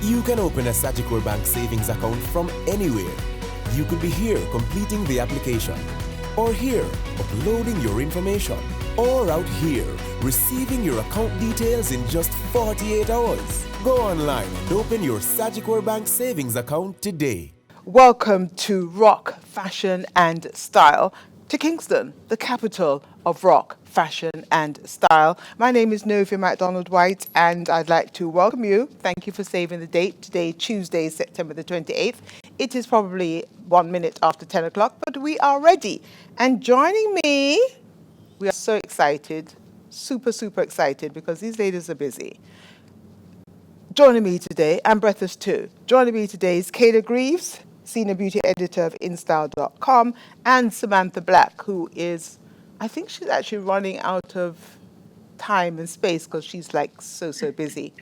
You can open a Sagicor Bank savings account from anywhere. You could be here completing the application, or here uploading your information, or out here receiving your account details in just 48 hours. Go online and open your Sagicor Bank savings account today. Welcome to Rock, Fashion and Style, to Kingston, the capital of rock, fashion and style. My name is Novia MacDonald-White and I'd like to welcome you. Thank you for saving the date. Today, Tuesday, September the 28th. It is probably 1 minute after 10 o'clock, but we are ready. And joining me, we are so excited, super excited, because these ladies are busy. Joining me today, and breathless too, joining me today is Kayla Greaves, Senior Beauty Editor of InStyle.com, and Samantha Black, who is, I think she's actually running out of time and space because she's like so busy.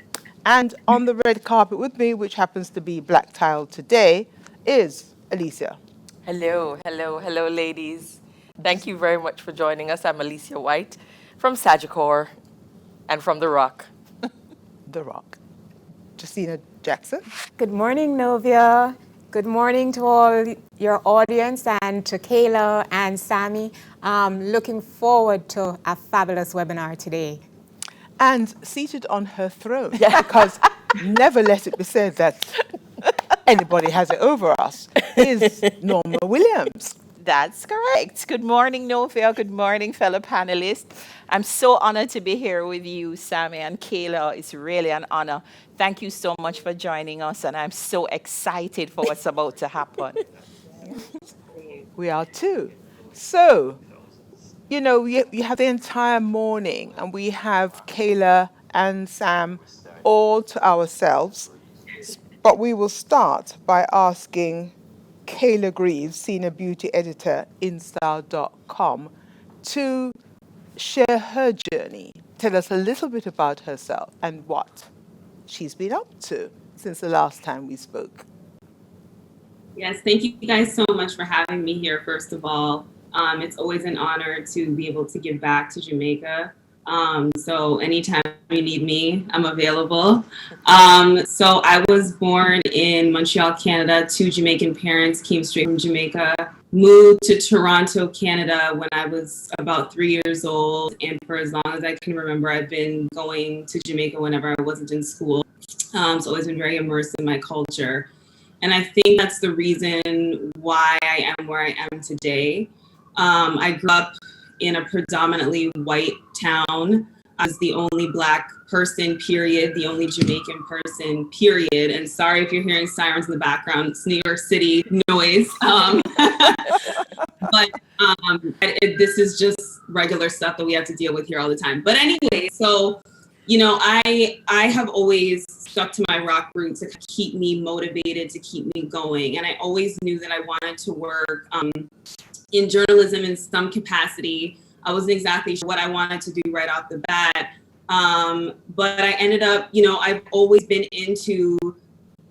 And on the red carpet with me, which happens to be black tiled today, is Alicia. Hello, ladies. Thank you very much for joining us. I'm Alicia White from Sagicor and from The Rock. The Rock. Justina Jackson. Good morning, Novia. Good morning to all your audience and to Kayla and Sammy. Looking forward to a fabulous webinar today. And seated on her throne, because never let it be said that anybody has it over us, is Norma Williams. That's correct. Good morning, Novia. Good morning, fellow panelists. I'm so honored to be here with you, Sammy and Kayla. It's really an honor. Thank you so much for joining us, and I'm so excited for what's about to happen. We are too. So, you know, you have the entire morning, and we have Kayla and Sam all to ourselves. But we will start by asking Kayla Greaves, Senior Beauty Editor, InStyle.com, to share her journey. Tell us a little bit about herself and what she's been up to since the last time we spoke. Yes, thank you guys so much for having me here, first of all. It's always an honor to be able to give back to Jamaica. So anytime you need me, I'm available. So I was born in Montreal, Canada. 2 Jamaican parents, came straight from Jamaica. Moved to Toronto, Canada when I was about 3 years old. And for as long as I can remember, I've been going to Jamaica whenever I wasn't in school. So always been very immersed in my culture. And I think that's the reason why I am where I am today. I grew up in a predominantly white town. I was the only Black person, period, the only Jamaican person, period. And sorry if you're hearing sirens in the background, it's New York City noise. But this is just regular stuff that we have to deal with here all the time. But anyway, so, you know, I have always stuck to my rock roots to keep me motivated, to keep me going. And I always knew that I wanted to work in journalism in some capacity. I wasn't exactly sure what I wanted to do right off the bat. But I ended up, you know, I've always been into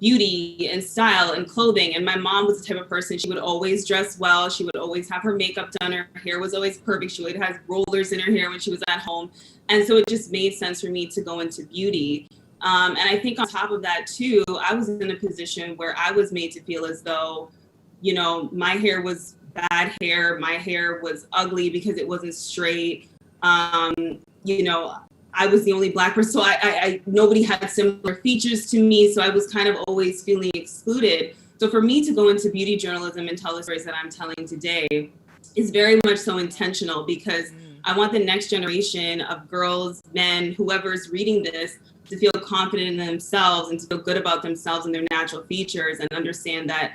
beauty and style and clothing. And my mom was the type of person, she would always dress well. She would always have her makeup done. Her hair was always perfect. She would have rollers in her hair when she was at home. And so it just made sense for me to go into beauty. And I think on top of that too, I was in a position where I was made to feel as though, you know, my hair was bad hair. My hair was ugly because it wasn't straight. You know, I was the only Black person, so I nobody had similar features to me. So I was kind of always feeling excluded. So for me to go into beauty journalism and tell the stories that I'm telling today is very much so intentional, because I want the next generation of girls, men, whoever's reading this, to feel confident in themselves and to feel good about themselves and their natural features, and understand that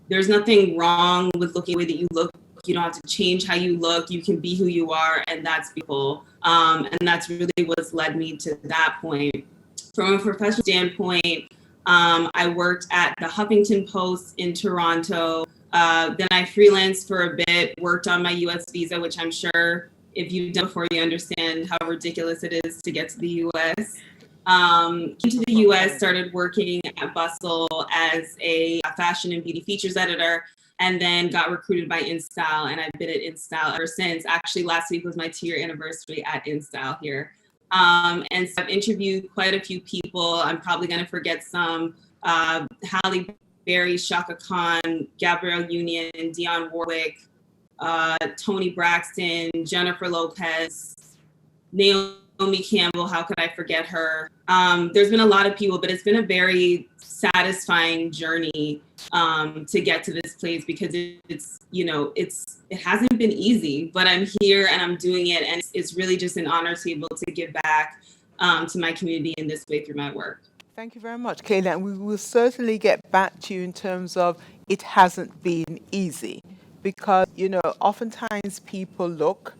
there's nothing wrong with looking the way that you look. You don't have to change how you look. You can be who you are, and that's beautiful. And that's really what's led me to that point. From a professional standpoint, I worked at the Huffington Post in Toronto. Then I freelanced for a bit, worked on my US visa, which I'm sure if you've done before, you understand how ridiculous it is to get to the US. Came to the US, started working at Bustle as a fashion and beauty features editor, and then got recruited by InStyle, and I've been at InStyle ever since. Actually, last week was my 2-year anniversary at InStyle here. And so I've interviewed quite a few people. I'm probably going to forget some. Halle Berry, Shaka Khan, Gabrielle Union, Dionne Warwick, Toni Braxton, Jennifer Lopez, Naomi Campbell, how could I forget her? There's been a lot of people, but it's been a very satisfying journey to get to this place, because it hasn't been easy, but I'm here and I'm doing it, and it's really just an honor to be able to give back to my community in this way through my work. Thank you very much, Kayla. And we will certainly get back to you in terms of it hasn't been easy, because, oftentimes people look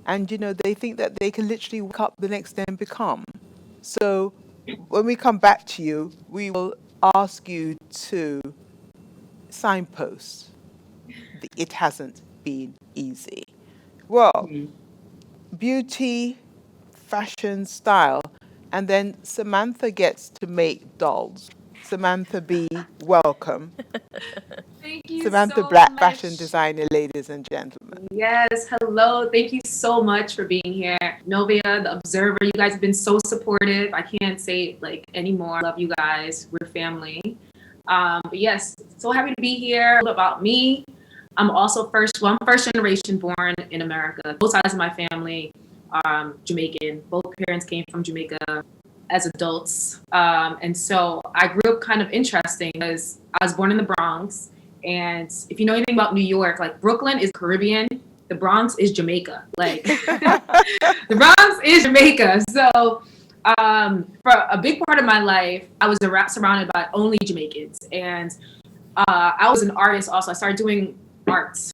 and, they think that they can literally wake up the next day and become. So when we come back to you, we will ask you to signpost it hasn't been easy. Well, beauty, fashion, style, and then Samantha gets to make dolls. Samantha B, welcome. Thank you Samantha so Black, much. fashion designer, ladies and gentlemen. Yes, hello. Thank you so much for being here. Novia, the Observer, you guys have been so supportive. I can't say it anymore. Love you guys. We're family. But yes, so happy to be here. About me, I'm first generation born in America. Both sides of my family are Jamaican. Both parents came from Jamaica as adults. And so I grew up kind of interesting because I was born in the Bronx. And if you know anything about New York, Brooklyn is Caribbean, the Bronx is Jamaica. The Bronx is Jamaica. So for a big part of my life, I was surrounded by only Jamaicans. And I was an artist also. I started doing arts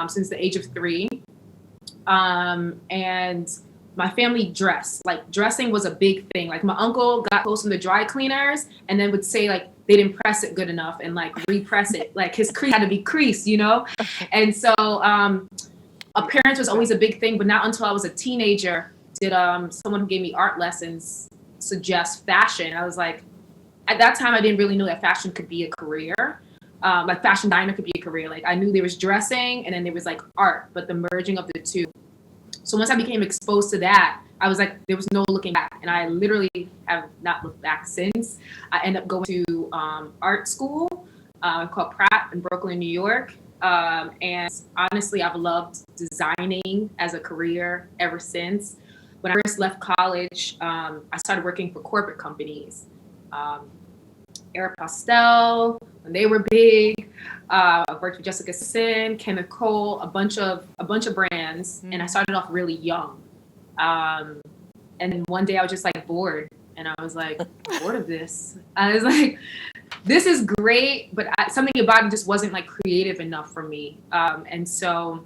since the age of 3. And my family dressed. Dressing was a big thing. My uncle got clothes from the dry cleaners and then would say they didn't press it good enough and repress it. His crease had to be creased, And so appearance was always a big thing, but not until I was a teenager did someone who gave me art lessons suggest fashion. I was like, at that time I didn't really know that fashion could be a career. Fashion designer could be a career. I knew there was dressing and then there was art, but the merging of the two. So once I became exposed to that, I was there was no looking back. And I literally have not looked back since. I ended up going to art school called Pratt in Brooklyn, New York. And honestly, I've loved designing as a career ever since. When I first left college, I started working for corporate companies. Aeropostale, when they were big. I've worked with Jessica Simpson, Ken Nicole, a bunch of brands, and I started off really young. And then one day I was just bored, and I was bored of this. I was this is great, but something about it just wasn't creative enough for me. And so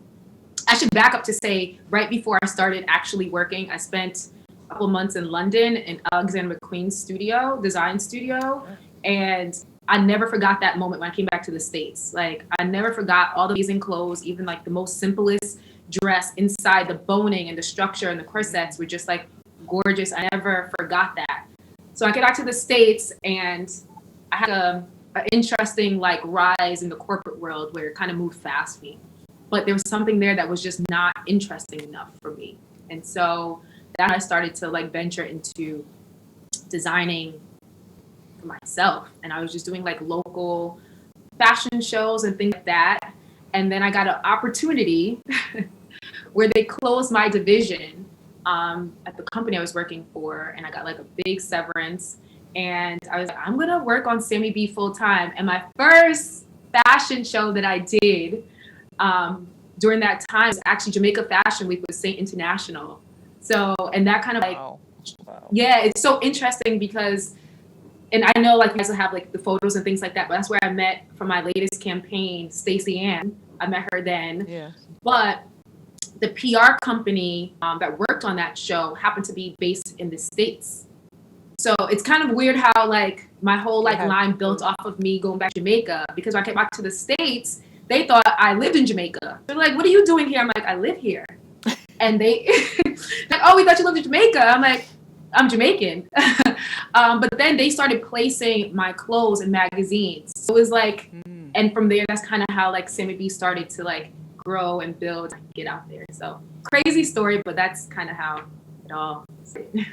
I should back up to say, right before I started actually working, I spent a couple months in London in Alexander McQueen's design studio. And I never forgot that moment when I came back to the States. I never forgot all the amazing clothes, even the most simplest dress inside, the boning and the structure and the corsets were just gorgeous. I never forgot that. So I get back to the States and I had an interesting rise in the corporate world where it kind of moved fast for me. But there was something there that was just not interesting enough for me. And so then I started to venture into designing myself, and I was just doing local fashion shows and things like that. And then I got an opportunity where they closed my division at the company I was working for, and I got a big severance, and I was I'm gonna work on Sammy B full time. And my first fashion show that I did during that time was actually Jamaica Fashion Week with Saint International. So, and that kind of Wow. yeah, it's so interesting because, and I know you guys will have the photos and things like that, but that's where I met for my latest campaign, Stacey Ann. I met her then. Yeah. But the PR company that worked on that show happened to be based in the States. So it's kind of weird how my whole line built off of me going back to Jamaica, because when I came back to the States, they thought I lived in Jamaica. They're like, "What are you doing here?" I'm like, "I live here." And they "Oh, we thought you lived in Jamaica." I'm like, "I'm Jamaican." But then they started placing my clothes in magazines. So it was and from there, that's kind of how Sammy B started to grow and build and get out there. So crazy story, but that's kind of how it all started.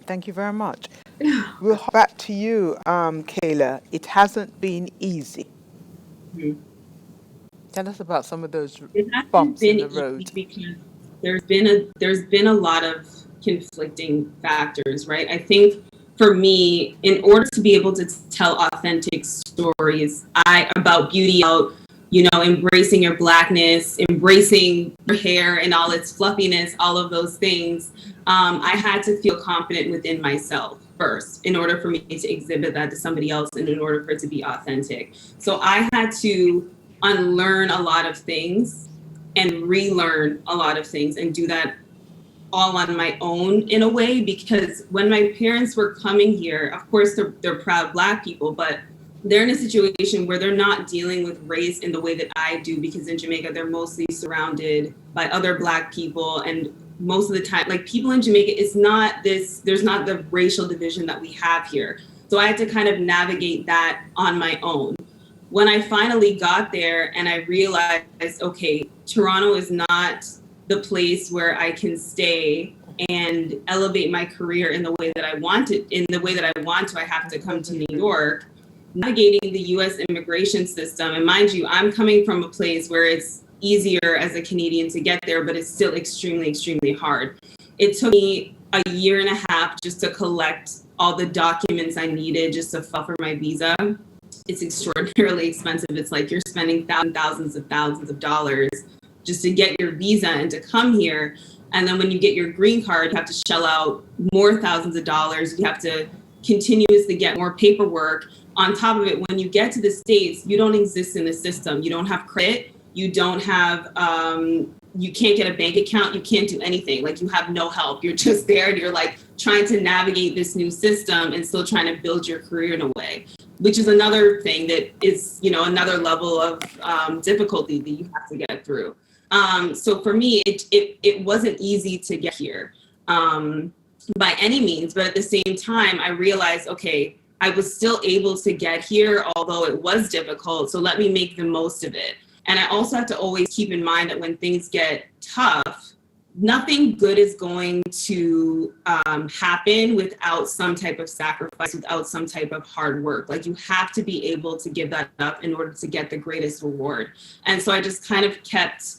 Thank you very much. We'll hop back to you, Kayla. It hasn't been easy. Mhm. Tell us about some of those It hasn't bumps in been the easy road. because there's been a lot of conflicting factors, right? I think for me, in order to be able to tell authentic stories, about beauty, about embracing your blackness, embracing your hair and all its fluffiness, all of those things, I had to feel confident within myself first in order for me to exhibit that to somebody else and in order for it to be authentic. So I had to unlearn a lot of things and relearn a lot of things and do that all on my own in a way, because when my parents were coming here, of course they're proud Black people, but they're in a situation where they're not dealing with race in the way that I do, because in Jamaica they're mostly surrounded by other Black people, and most of the time, like, people in Jamaica, there's not the racial division that we have here. So I had to kind of navigate that on my own. When I finally got there and I realized, okay, Toronto is not the place where I can stay and elevate my career in the way that I want it, I have to come to New York. Navigating the US immigration system, and mind you, I'm coming from a place where it's easier as a Canadian to get there, but it's still extremely, extremely hard. It took me a year and a half just to collect all the documents I needed just to file for my visa. It's extraordinarily expensive. It's like you're spending thousands of dollars just to get your visa and to come here. And then when you get your green card, you have to shell out more thousands of dollars. You have to continuously get more paperwork. On top of it, when you get to the States, you don't exist in the system. You don't have credit. You don't have, you can't get a bank account. You can't do anything. Like, you have no help. You're just there and you're like trying to navigate this new system and still trying to build your career in a way, which is another thing that is, another level of difficulty that you have to get through. So for me, it wasn't easy to get here by any means, but at the same time, I realized, okay, I was still able to get here, although it was difficult. So let me make the most of it. And I also have to always keep in mind that when things get tough, nothing good is going to happen without some type of sacrifice, without some type of hard work. Like, you have to be able to give that up in order to get the greatest reward. And so I just kind of kept,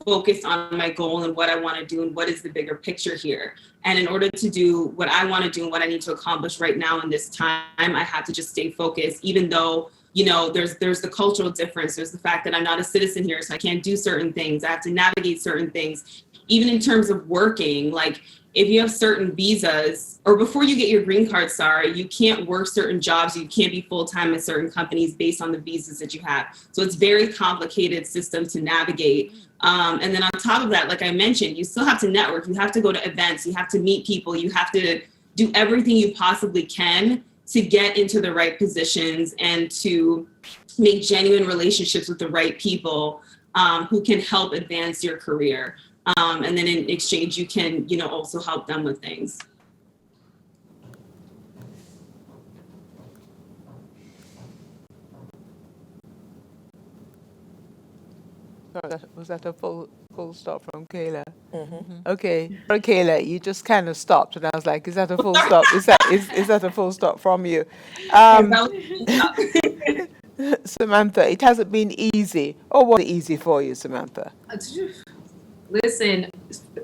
focused on my goal and what I want to do and what is the bigger picture here. And in order to do what I want to do and what I need to accomplish right now in this time, I have to just stay focused, even though, there's the cultural difference. There's the fact that I'm not a citizen here, so I can't do certain things. I have to navigate certain things. Even in terms of working, like, if you have certain visas, or before you get your green card, you can't work certain jobs. You can't be full-time at certain companies based on the visas that you have. So it's very complicated system to navigate. And then on top of that, like I mentioned, you still have to network. You have to go to events. You have to meet people. You have to do everything you possibly can to get into the right positions and to make genuine relationships with the right people who can help advance your career. And then in exchange, you can, also help them with things. Was that a full stop from Kayla? Okay. For Kayla, you just kind of stopped, and I was like, "Is that a full stop? Is that a full stop from you?" Samantha, it hasn't been easy. Or was it easy for you, Samantha? Listen,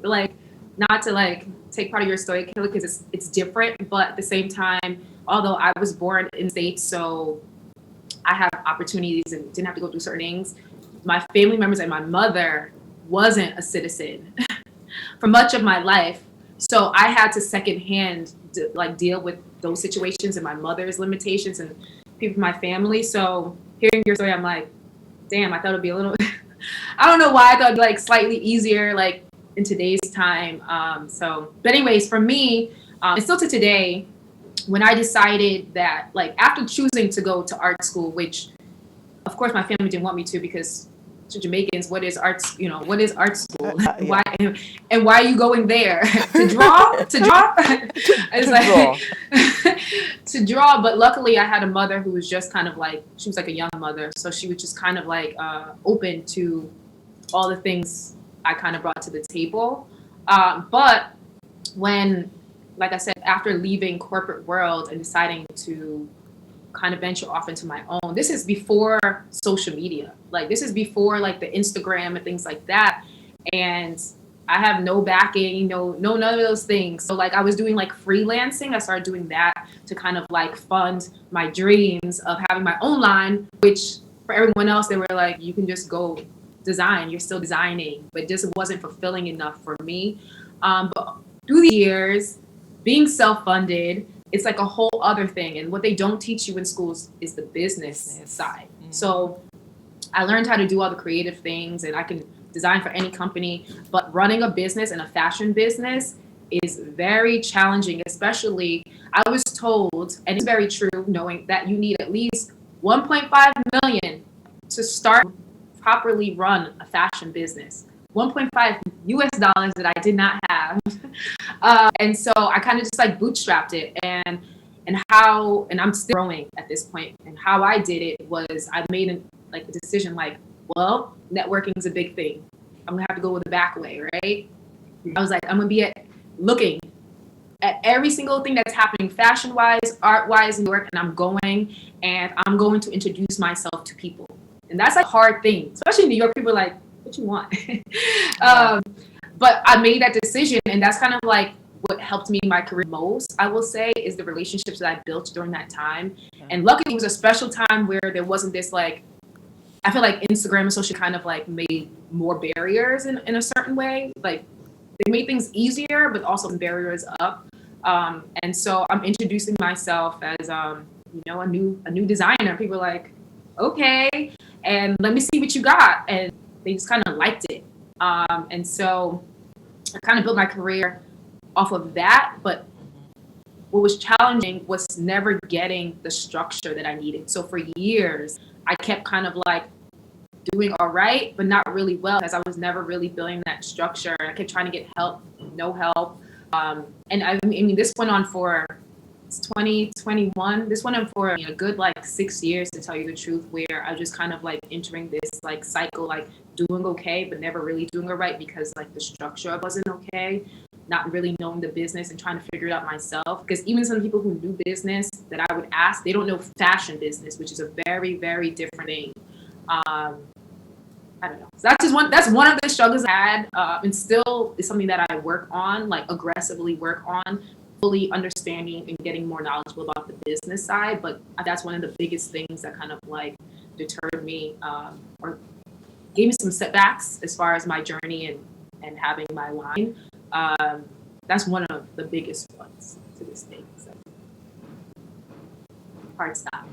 like, not to like take part of your story, Kayla, because it's different, but at the same time, although I was born in the States, so I have opportunities and didn't have to go through certain things, my family members and my mother wasn't a citizen for much of my life. So I had to secondhand deal with those situations and my mother's limitations and people in my family. So hearing your story, I'm like, damn, I thought it'd be a little, I don't know why I thought it'd be like slightly easier, like in today's time. But anyways, for me, and still to today, when I decided that, like, after choosing to go to art school, which of course my family didn't want me to, because to Jamaicans, what is art school? Yeah. Why and why are you going there? to draw? It's like to draw. But luckily I had a mother who was just kind of like, she was like a young mother, so she was just kind of like open to all the things I kind of brought to the table. But when like I said, after leaving corporate world and deciding to kind of venture off into my own, this is before social media. Like this is before like the Instagram and things like that. And I have no backing, none of those things. So like I was doing like freelancing. I started doing that to kind of like fund my dreams of having my own line, which for everyone else, they were like, you can just go design. You're still designing, but this wasn't fulfilling enough for me. But through the years, being self-funded, it's like a whole other thing. And what they don't teach you in schools is the business side. Mm-hmm. So I learned how to do all the creative things, and I can design for any company, but running a business and a fashion business is very challenging, especially I was told, and it's very true, knowing that you need at least 1.5 million to start properly run a fashion business. 1.5 US dollars that I did not have. And so I kind of just like bootstrapped it, and I'm still growing at this point. And how I did it was I made a decision like, well, networking is a big thing. I'm gonna have to go with the back way, right? I was like, I'm gonna be looking at every single thing that's happening fashion-wise, art-wise in New York, and I'm going to introduce myself to people. And that's like a hard thing, especially in New York. People are like, what you want? But I made that decision, and that's kind of like what helped me in my career most, I will say, is the relationships that I built during that time. And luckily, it was a special time where there wasn't this like, I feel like Instagram and social kind of like made more barriers in a certain way. Like they made things easier, but also some barriers up. And so I'm introducing myself as, a new designer. People are like, okay, and let me see what you got. And they just kind of liked it. And so I kind of built my career off of that. But what was challenging was never getting the structure that I needed. So for years, I kept kind of like doing all right, but not really well, because I was never really building that structure. I kept trying to get help, no help. And I mean, this went on for 2021. This went on for a good like 6 years, to tell you the truth, where I was just kind of like entering this like cycle, like doing okay, but never really doing it right because like the structure wasn't okay, not really knowing the business and trying to figure it out myself. Because even some people who do business that I would ask, they don't know fashion business, which is a very, very different thing. I don't know. So that's one of the struggles I had, and still is something that I work on, like aggressively work on, fully understanding and getting more knowledgeable about the business side. But that's one of the biggest things that kind of like deterred me, or gave me some setbacks as far as my journey and having my line. That's one of the biggest ones to this day. So hard stop.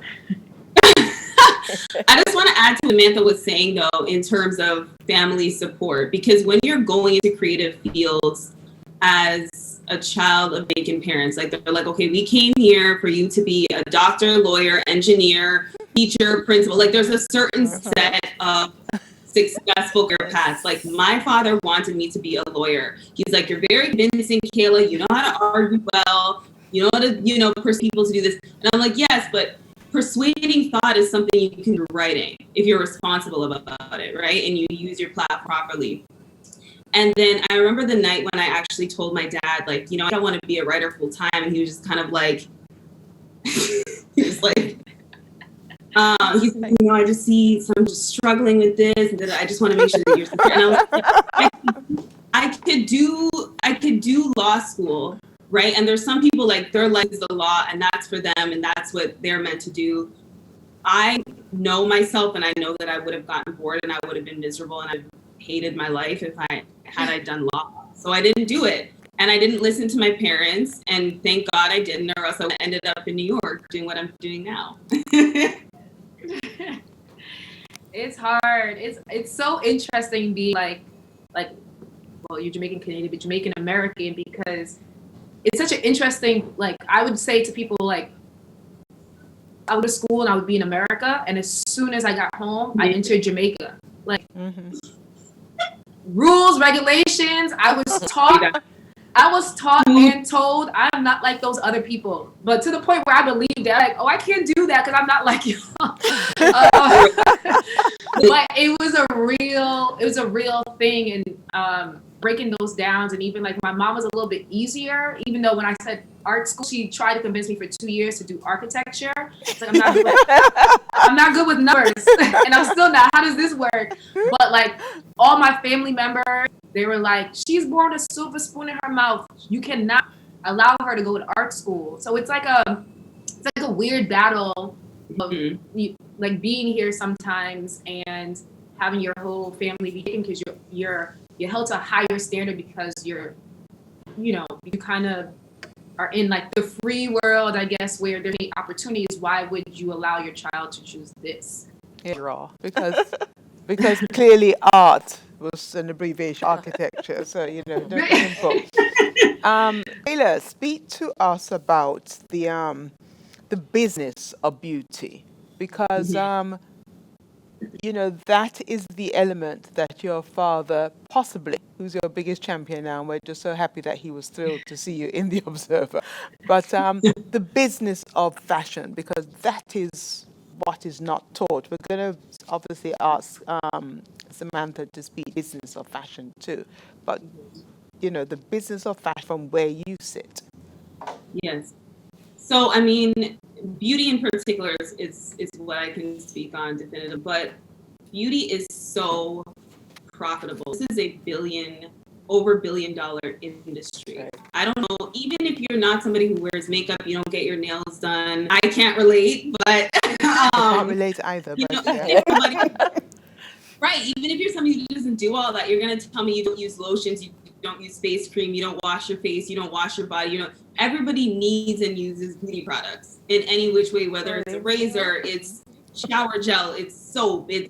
I just want to add to what Samantha was saying, though, in terms of family support, because when you're going into creative fields as a child of Jamaican parents, like they're like, okay, we came here for you to be a doctor, lawyer, engineer, teacher, principal. Like there's a certain set of successful career paths. Like my father wanted me to be a lawyer. He's like, you're very convincing, Kayla. You know how to argue well. You know how to, persuade people to do this. And I'm like, yes, but persuading thought is something you can do writing if you're responsible about it, right? And you use your platform properly. And then I remember the night when I actually told my dad, like, I don't want to be a writer full time. And he was just kind of like, he's like, I'm just struggling with this, and I just want to make sure that you're secure. And I was like, I could do law school. Right. And there's some people like their life is the law and that's for them and that's what they're meant to do. I know myself and I know that I would have gotten bored and I would have been miserable and I hated my life if I had done law. So I didn't do it. And I didn't listen to my parents. And thank God I didn't, or else I ended up in New York doing what I'm doing now. It's hard. It's so interesting being like, well, you're Jamaican Canadian, but Jamaican American, because it's such an interesting, like, I would say to people, like, I would go to school and I would be in America, and as soon as I got home, I entered Jamaica. Like, rules, regulations, I was taught and told I'm not like those other people. But to the point where I believed that, like, oh, I can't do that because I'm not like you. But it was a real thing. And breaking those down. And even like my mom was a little bit easier, even though when I said art school, she tried to convince me for 2 years to do architecture. It's like, I'm not good with numbers and I'm still not. How does this work? But like all my family members, they were like, she's born with a silver spoon in her mouth. You cannot allow her to go to art school. So it's like a weird battle of like being here sometimes and having your whole family be taken because you're held to a higher standard because you kind of are in like the free world, I guess, where there's any opportunities. Why would you allow your child to choose this? Draw because clearly art was an abbreviation, architecture. So don't simple. Kayla, speak to us about the business of beauty, because that is the element that your father, possibly, who's your biggest champion now, and we're just so happy that he was thrilled to see you in the Observer, but the business of fashion, because that is what is not taught. We're going to obviously ask Samantha to speak business of fashion too, but the business of fashion from where you sit. Yes. So, I mean, beauty in particular is what I can speak on definitively, but beauty is so profitable. This is over $1 billion industry. Right. I don't know, even if you're not somebody who wears makeup, you don't get your nails done. I can't relate, but I can't relate either. But right, even if you're somebody who doesn't do all that, you're gonna tell me you don't use lotions, you don't use face cream, you don't wash your face, you don't wash your body. Everybody needs and uses beauty products in any which way, whether it's a razor, it's shower gel, it's soap, it's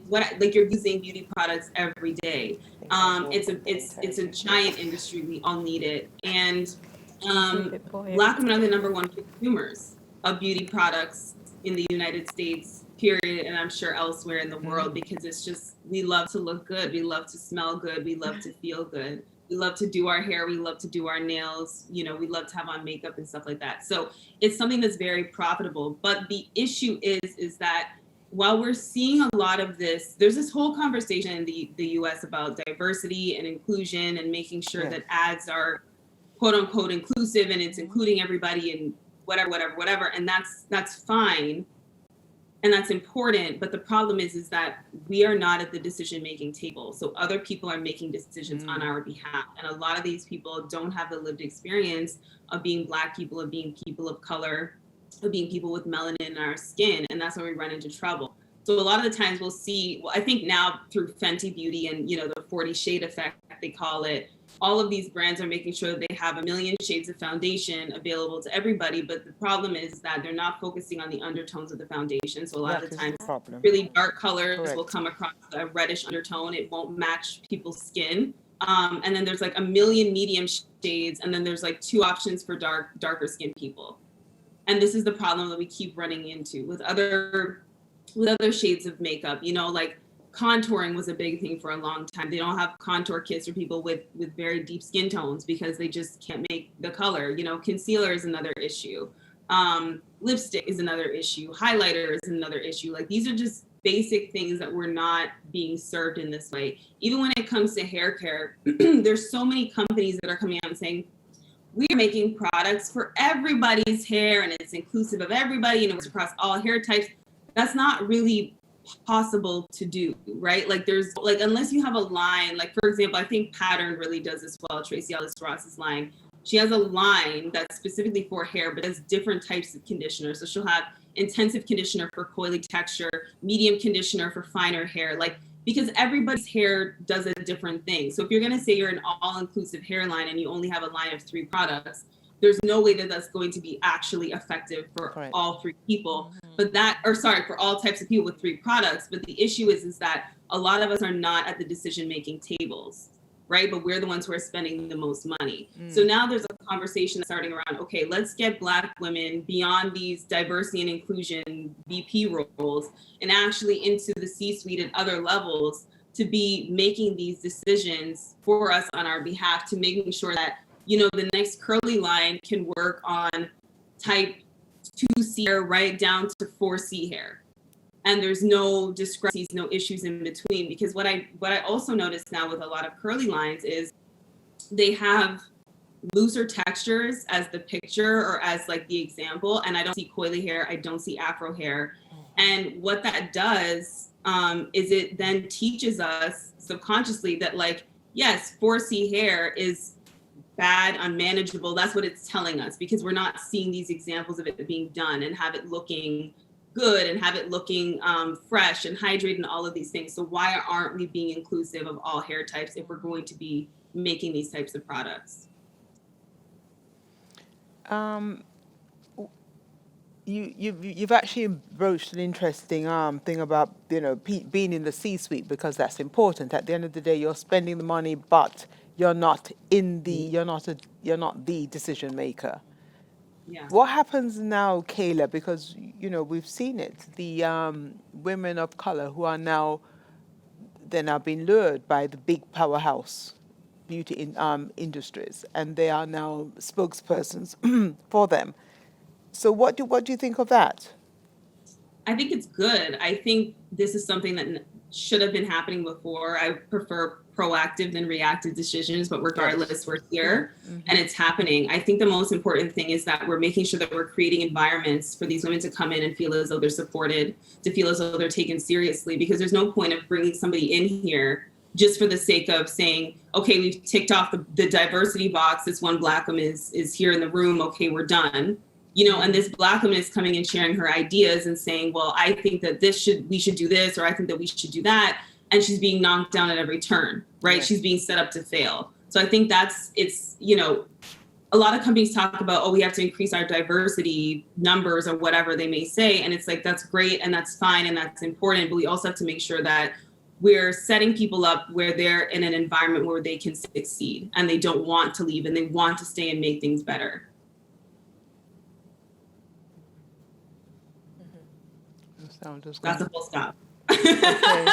you're using beauty products every day. It's a giant industry. We all need it. And Black women are the number one consumers of beauty products in the United States, period, and I'm sure elsewhere in the world, because it's just, we love to look good, we love to smell good, we love to feel good. We love to do our hair, we love to do our nails, we love to have on makeup and stuff like that. So it's something that's very profitable. But the issue is that while we're seeing a lot of this, there's this whole conversation in the US about diversity and inclusion and making sure that ads are quote unquote inclusive and it's including everybody and whatever. And that's fine. And that's important, but the problem is that we are not at the decision-making table. So other people are making decisions on our behalf. And a lot of these people don't have the lived experience of being Black people, of being people of color, of being people with melanin in our skin. And that's where we run into trouble. So a lot of the times we'll see, I think now through Fenty Beauty and, the 40 shade effect, they call it, all of these brands are making sure that they have 1 million shades of foundation available to everybody. But the problem is that they're not focusing on the undertones of the foundation. So a lot of the times, really dark colors will come across a reddish undertone. It won't match people's skin. And then there's 1 million medium shades. And then there's 2 options for darker skinned people. And this is the problem that we keep running into with other shades of makeup, contouring was a big thing for a long time. They don't have contour kits for people with very deep skin tones because they just can't make the color. Concealer is another issue. Lipstick is another issue. Highlighter is another issue. These are just basic things that we're not being served in this way. Even when it comes to hair care, there's so many companies that are coming out and saying, we are making products for everybody's hair and it's inclusive of everybody, it's across all hair types. That's not really possible to do, right? There's unless you have a line, for example, I think Pattern really does this well. Tracy Ellis Ross's line, she has a line that's specifically for hair, but has different types of conditioner. So she'll have intensive conditioner for coily texture, medium conditioner for finer hair, because everybody's hair does a different thing. So if you're going to say you're an all-inclusive hairline and you only have a line of 3 products, there's no way that that's going to be actually effective for all 3 people, for all types of people with 3 products. But the issue is that a lot of us are not at the decision-making tables, right? But we're the ones who are spending the most money. So now there's a conversation starting around, okay, let's get Black women beyond these diversity and inclusion VP roles and actually into the C-suite and other levels to be making these decisions for us on our behalf, to making sure that the next curly line can work on type 2C hair right down to 4C hair. And there's no discrepancies, no issues in between. Because what I also notice now with a lot of curly lines is they have looser textures as the picture or as like the example. And I don't see coily hair, I don't see afro hair. And what that does is it then teaches us subconsciously that like, yes, 4C hair is bad, unmanageable. That's what it's telling us, because we're not seeing these examples of it being done and have it looking good and have it looking fresh and hydrated and all of these things. So why aren't we being inclusive of all hair types if we're going to be making these types of products? You've actually broached an interesting thing about being in the C-suite, because that's important. At the end of the day, you're spending the money, but you're not you're not the decision maker. Yeah. What happens now, Kayla? Because we've seen it. The women of color who are now being lured by the big powerhouse beauty industries, and they are now spokespersons for them. So what do you think of that? I think it's good. I think this is something that should have been happening before. I prefer proactive than reactive decisions, but regardless, we're here and it's happening. I think the most important thing is that we're making sure that we're creating environments for these women to come in and feel as though they're supported, to feel as though they're taken seriously, because there's no point of bringing somebody in here just for the sake of saying, okay, we've ticked off the diversity box. This one Black woman is here in the room. Okay, we're done. And this Black woman is coming and sharing her ideas and saying, well, I think that we should do this, or I think that we should do that. And she's being knocked down at every turn, right? She's being set up to fail. So I think a lot of companies talk about, we have to increase our diversity numbers or whatever they may say. And it's like, that's great and that's fine and that's important. But we also have to make sure that we're setting people up where they're in an environment where they can succeed and they don't want to leave and they want to stay and make things better. That's a full stop. Okay.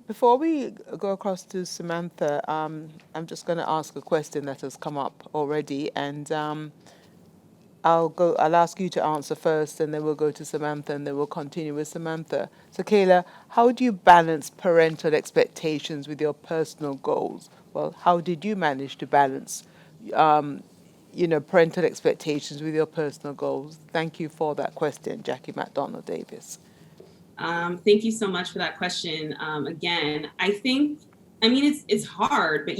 Before we go across to Samantha, I'm just going to ask a question that has come up already, and I'll ask you to answer first, and then we'll go to Samantha, and then we'll continue with Samantha. So, Kayla, how do you balance parental expectations with your personal goals? Well, how did you manage to balance, parental expectations with your personal goals? Thank you for that question, Jackie McDonald Davis. Thank you so much for that question. Again, it's hard, but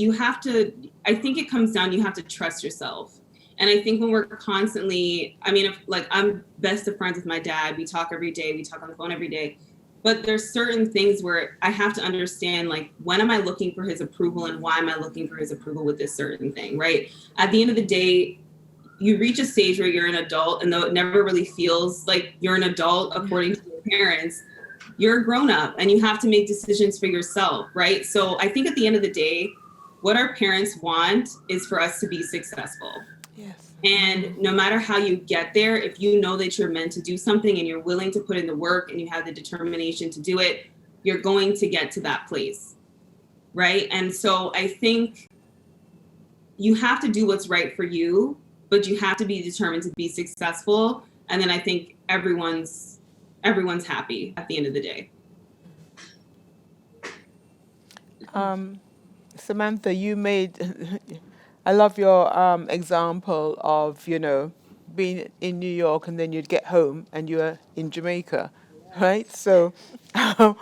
I think it comes down, you have to trust yourself. And I think when we're constantly, I'm best of friends with my dad, we talk every day, we talk on the phone every day, but there's certain things where I have to understand, like, when am I looking for his approval and why am I looking for his approval with this certain thing, right? At the end of the day, you reach a stage where you're an adult, and though it never really feels like you're an adult according to your parents, you're a grown up and you have to make decisions for yourself, right? So I think at the end of the day, what our parents want is for us to be successful. Yes. And no matter how you get there, if you know that you're meant to do something and you're willing to put in the work and you have the determination to do it, you're going to get to that place, right? And so I think you have to do what's right for you, but you have to be determined to be successful. And then I think everyone's happy at the end of the day. Samantha, I love your example of, being in New York and then you'd get home and you're in Jamaica, right? So how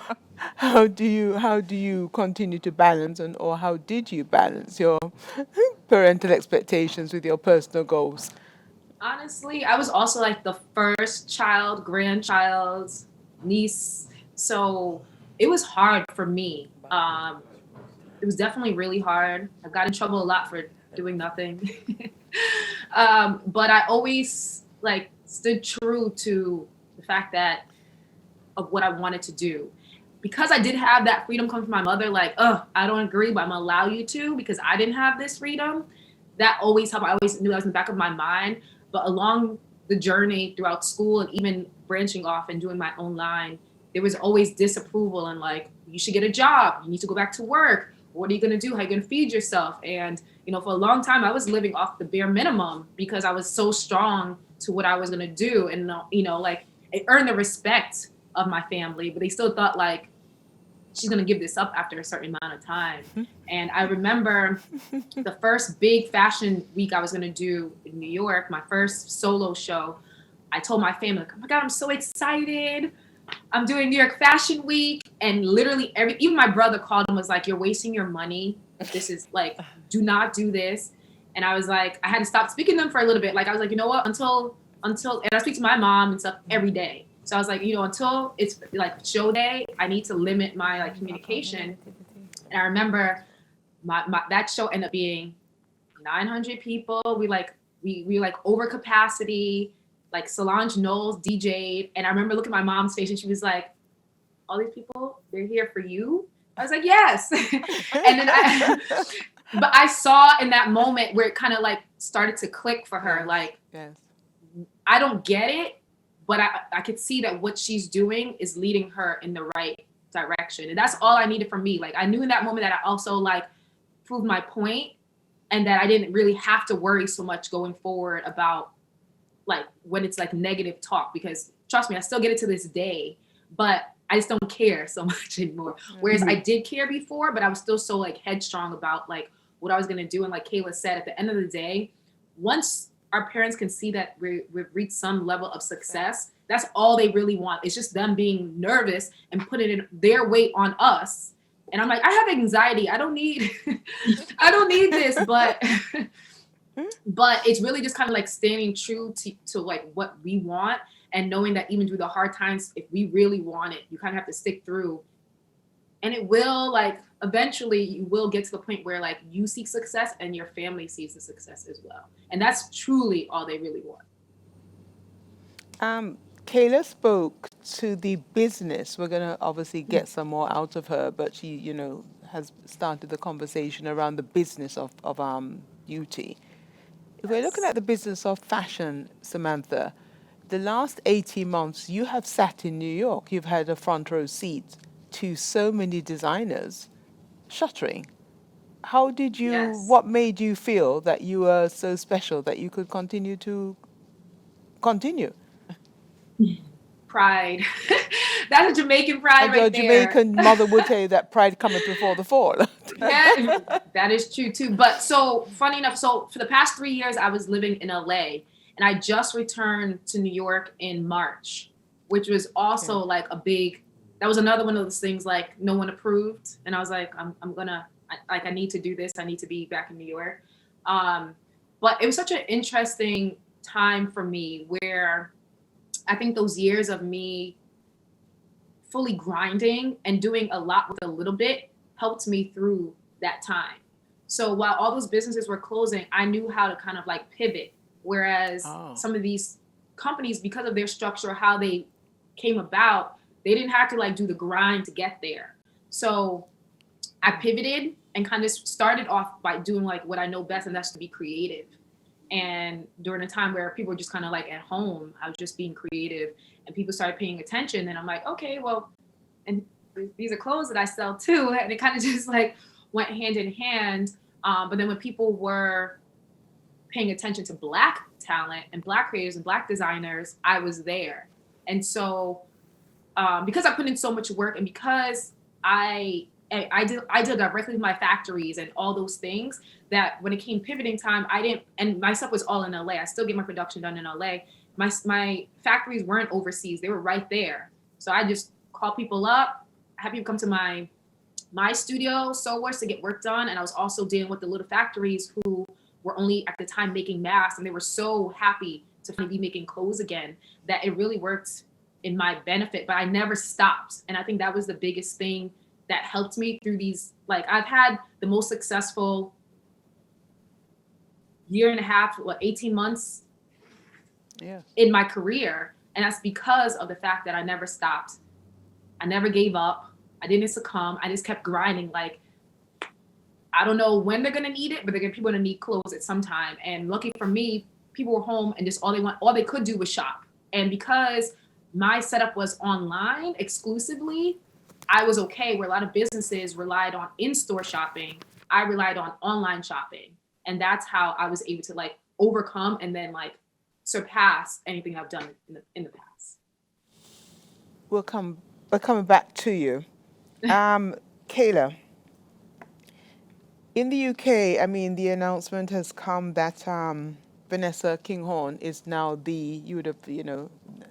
do you continue to balance, or how did you balance your parental expectations with your personal goals? Honestly, I was also like the first child, grandchild, niece. So it was hard for me. It was definitely really hard. I got in trouble a lot for doing nothing. But I always stood true to the fact of what I wanted to do. Because I did have that freedom come from my mother, I don't agree, but I'm gonna allow you to, because I didn't have this freedom. That always helped. I always knew that was in the back of my mind. But along the journey throughout school and even branching off and doing my own line, there was always disapproval and you should get a job. You need to go back to work. What are you going to do? How are you going to feed yourself? And, for a long time, I was living off the bare minimum because I was so strong to what I was going to do. And, it earned the respect of my family, but they still thought she's going to give this up after a certain amount of time. And I remember the first big fashion week I was going to do in New York, my first solo show. I told my family, like, oh my God, I'm so excited. I'm doing New York Fashion Week. And literally even my brother called and was like, you're wasting your money. This is like, do not do this. And I was like, I had to stop speaking to them for a little bit. Like, I was like, you know what, until, and I speak to my mom and stuff every day. So I was like, you know, until it's like show day, I need to limit my like communication. And I remember that show ended up being 900 people. We like over capacity. Like Solange Knowles DJ'd, and I remember looking at my mom's face, and she was like, "All these people, they're here for you." I was like, "Yes." And then but I saw in that moment where it kind of like started to click for her. Like, Yes. I don't get it, but I could see that what she's doing is leading her in the right direction, and that's all I needed from me. Like, I knew in that moment that I also like proved my point, and that I didn't really have to worry so much going forward about like when it's like negative talk, because trust me, I still get it to this day, but I just don't care so much anymore. Whereas I did care before, but I was still so like headstrong about like what I was going to do. And like Kayla said, at the end of the day, once our parents can see that we've reached some level of success, that's all they really want. It's just them being nervous and putting in their weight on us. And I'm like, I have anxiety. I don't need this, but it's really just kind of like standing true to like what we want, and knowing that even through the hard times, if we really want it, you kind of have to stick through, and it will like eventually you will get to the point where like you seek success and your family sees the success as well. And that's truly all they really want. Kayla spoke to the business. We're going to obviously get some more out of her, but she, you know, has started the conversation around the business of beauty. If we're looking at the business of fashion, Samantha, the last 18 months, you have sat in New York. You've had a front row seat to so many designers shuttering. How did you, what made you feel that you were so special that you could continue to continue? Pride. That's a Jamaican pride right there. Your Jamaican mother would tell you that pride cometh before the fall. Yeah, that is true too. But so funny enough, so for the past 3 years, I was living in LA, and I just returned to New York in March, which was also like that was another one of those things like no one approved. And I was like, I need to do this. I need to be back in New York. But it was such an interesting time for me where I think those years of me fully grinding and doing a lot with a little bit helped me through that time. So while all those businesses were closing, I knew how to kind of like pivot. Whereas some of these companies, because of their structure, how they came about, they didn't have to like do the grind to get there. So I pivoted and kind of started off by doing like what I know best, and that's to be creative. And during a time where people were just kind of like at home, I was just being creative, and people started paying attention. And I'm like, okay, well, and these are clothes that I sell too. And it kind of just like went hand in hand. But then when people were paying attention to Black talent and Black creators and Black designers, I was there. And so because I put in so much work, and because I deal directly with my factories and all those things, that when it came pivoting time, and my stuff was all in LA. I still get my production done in LA. My factories weren't overseas. They were right there. So I just call people up, have people come to my studio, Soulworks, to get work done. And I was also dealing with the little factories who were only at the time making masks, and they were so happy to finally be making clothes again that it really worked in my benefit. But I never stopped. And I think that was the biggest thing that helped me through these, like, I've had the most successful year and a half, 18 months in my career. And that's because of the fact that I never stopped. I never gave up. I didn't succumb. I just kept grinding. Like, I don't know when they're going to need it, but people are going to need clothes at some time. And lucky for me, people were home and just all they could do was shop. And because my setup was online exclusively, I was okay, where a lot of businesses relied on in-store shopping. I relied on online shopping. And that's how I was able to like overcome and then like surpass anything I've done in the past. We're coming back to you. Kayla, in the UK, I mean, the announcement has come that Vanessa Kinghorn is now you would have,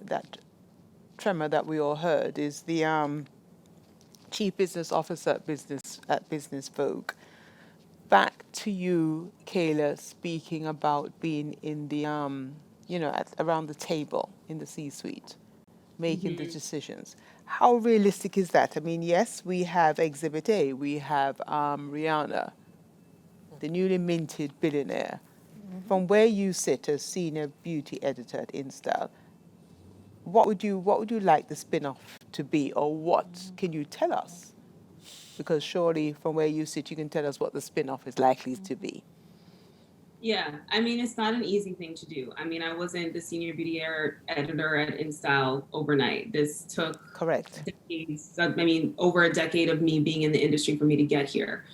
that tremor that we all heard is the Chief Business Officer at Business Vogue. Back to you, Kayla, speaking about being in the, around the table in the C-suite, making the decisions. How realistic is that? I mean, yes, we have Exhibit A, we have Rihanna, the newly minted billionaire. From where you sit as senior beauty editor at InStyle, what would you like the spin-off to be, or what can you tell us? Because surely from where you sit, you can tell us what the spin-off is likely to be. Yeah, I mean, it's not an easy thing to do. I mean, I wasn't the senior beauty editor at InStyle overnight. This took Correct. decades, I mean, over a decade of me being in the industry for me to get here.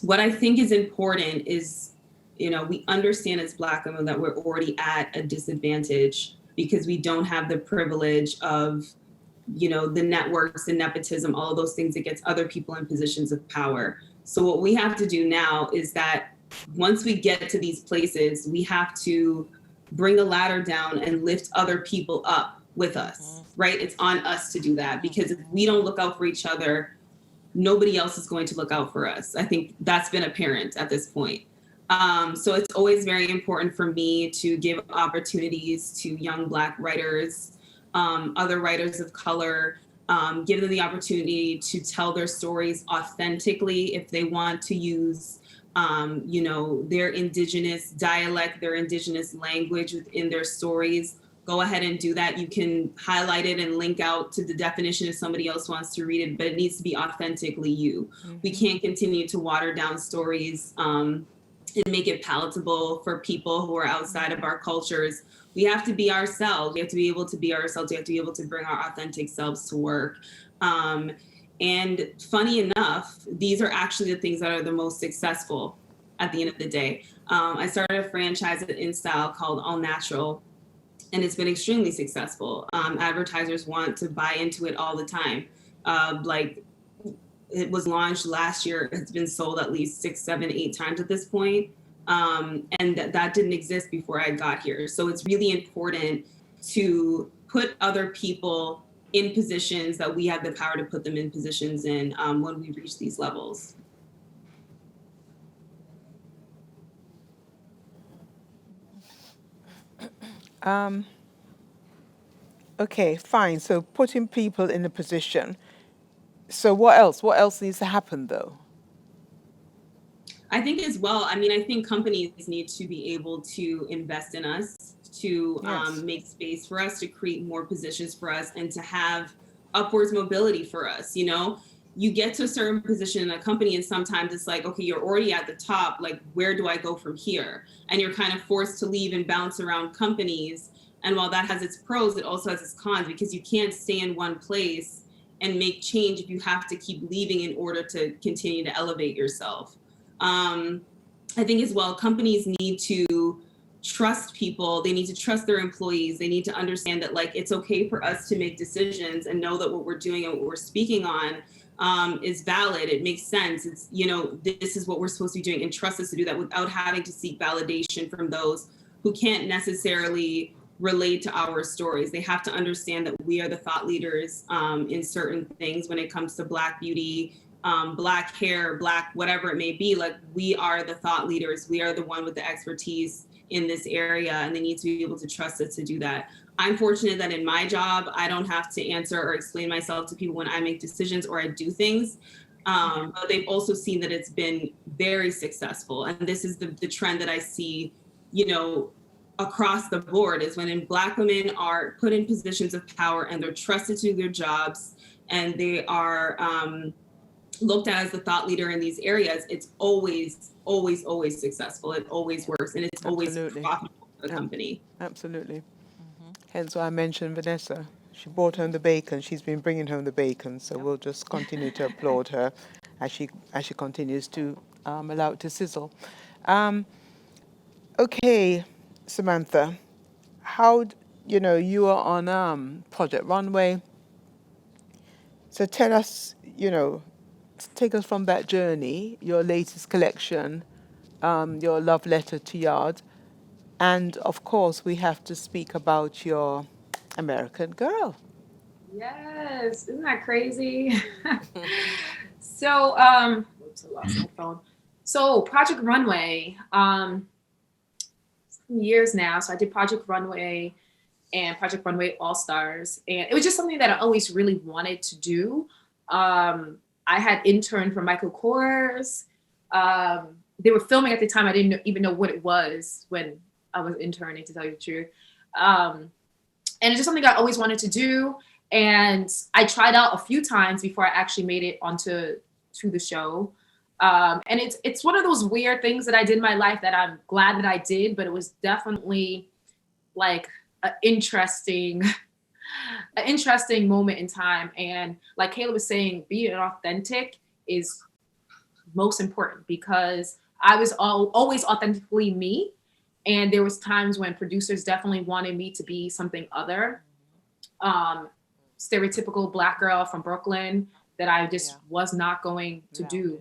What I think is important is, we understand as Black women that we're already at a disadvantage because we don't have the privilege of, the networks, the nepotism, all of those things that gets other people in positions of power. So what we have to do now is that once we get to these places, we have to bring the ladder down and lift other people up with us, right? It's on us to do that, because if we don't look out for each other, nobody else is going to look out for us. I think that's been apparent at this point. So it's always very important for me to give opportunities to young Black writers, other writers of color, give them the opportunity to tell their stories authentically. If they want to use, their indigenous dialect, their indigenous language within their stories, go ahead and do that. You can highlight it and link out to the definition if somebody else wants to read it, but it needs to be authentically you. We can't continue to water down stories and make it palatable for people who are outside of our cultures. We have to be ourselves. We have to be able to be ourselves. We have to be able to bring our authentic selves to work. And funny enough, these are actually the things that are the most successful at the end of the day. I started a franchise at InStyle called All Natural, and it's been extremely successful. Advertisers want to buy into it all the time. It was launched last year. It's been sold at least 6, 7, 8 times at this point. And that didn't exist before I got here. So it's really important to put other people in positions that we have the power to put them in positions in when we reach these levels. Okay, fine. So putting people in a position. So what else? What else needs to happen, though? I think as well, I mean, I think companies need to be able to invest in us, to make space for us, to create more positions for us, and to have upwards mobility for us. You get to a certain position in a company and sometimes it's like, okay, you're already at the top. Like, where do I go from here? And you're kind of forced to leave and bounce around companies. And while that has its pros, it also has its cons, because you can't stay in one place and make change if you have to keep leaving in order to continue to elevate yourself. I think as well, companies need to trust people. They need to trust their employees. They need to understand that, like, it's okay for us to make decisions and know that what we're doing and what we're speaking on is valid. It makes sense. It's, this is what we're supposed to be doing, and trust us to do that without having to seek validation from those who can't necessarily relate to our stories. They have to understand that we are the thought leaders in certain things when it comes to Black beauty, Black hair, Black whatever it may be. Like, we are the thought leaders. We are the one with the expertise in this area, and they need to be able to trust us to do that. I'm fortunate that in my job, I don't have to answer or explain myself to people when I make decisions or I do things. But they've also seen that it's been very successful. And this is the trend that I see, across the board, is when Black women are put in positions of power and they're trusted to do their jobs, and they are looked at as the thought leader in these areas, it's always, always, always successful. It always works, and it's always profitable for the company. Absolutely. Hence why I mentioned Vanessa. She brought home the bacon. She's been bringing home the bacon. So we'll just continue to applaud her as she continues to allow it to sizzle. Okay, Samantha, how you are on Project Runway. So tell us, take us from that journey, your latest collection, your love letter to Yard. And of course, we have to speak about your American Girl. Yes, isn't that crazy? So, whoops, I lost my phone. So, Project Runway, years now. So, I did Project Runway and Project Runway All Stars, and it was just something that I always really wanted to do. I had interned for Michael Kors. They were filming at the time. I didn't even know what it was when I was interning, to tell you the truth. And it's just something I always wanted to do. And I tried out a few times before I actually made it onto the show. And it's one of those weird things that I did in my life that I'm glad that I did, but it was definitely like an interesting moment in time. And like Kayla was saying, being authentic is most important, because I was always authentically me. And there was times when producers definitely wanted me to be something other. Stereotypical Black girl from Brooklyn that I just was not going to do.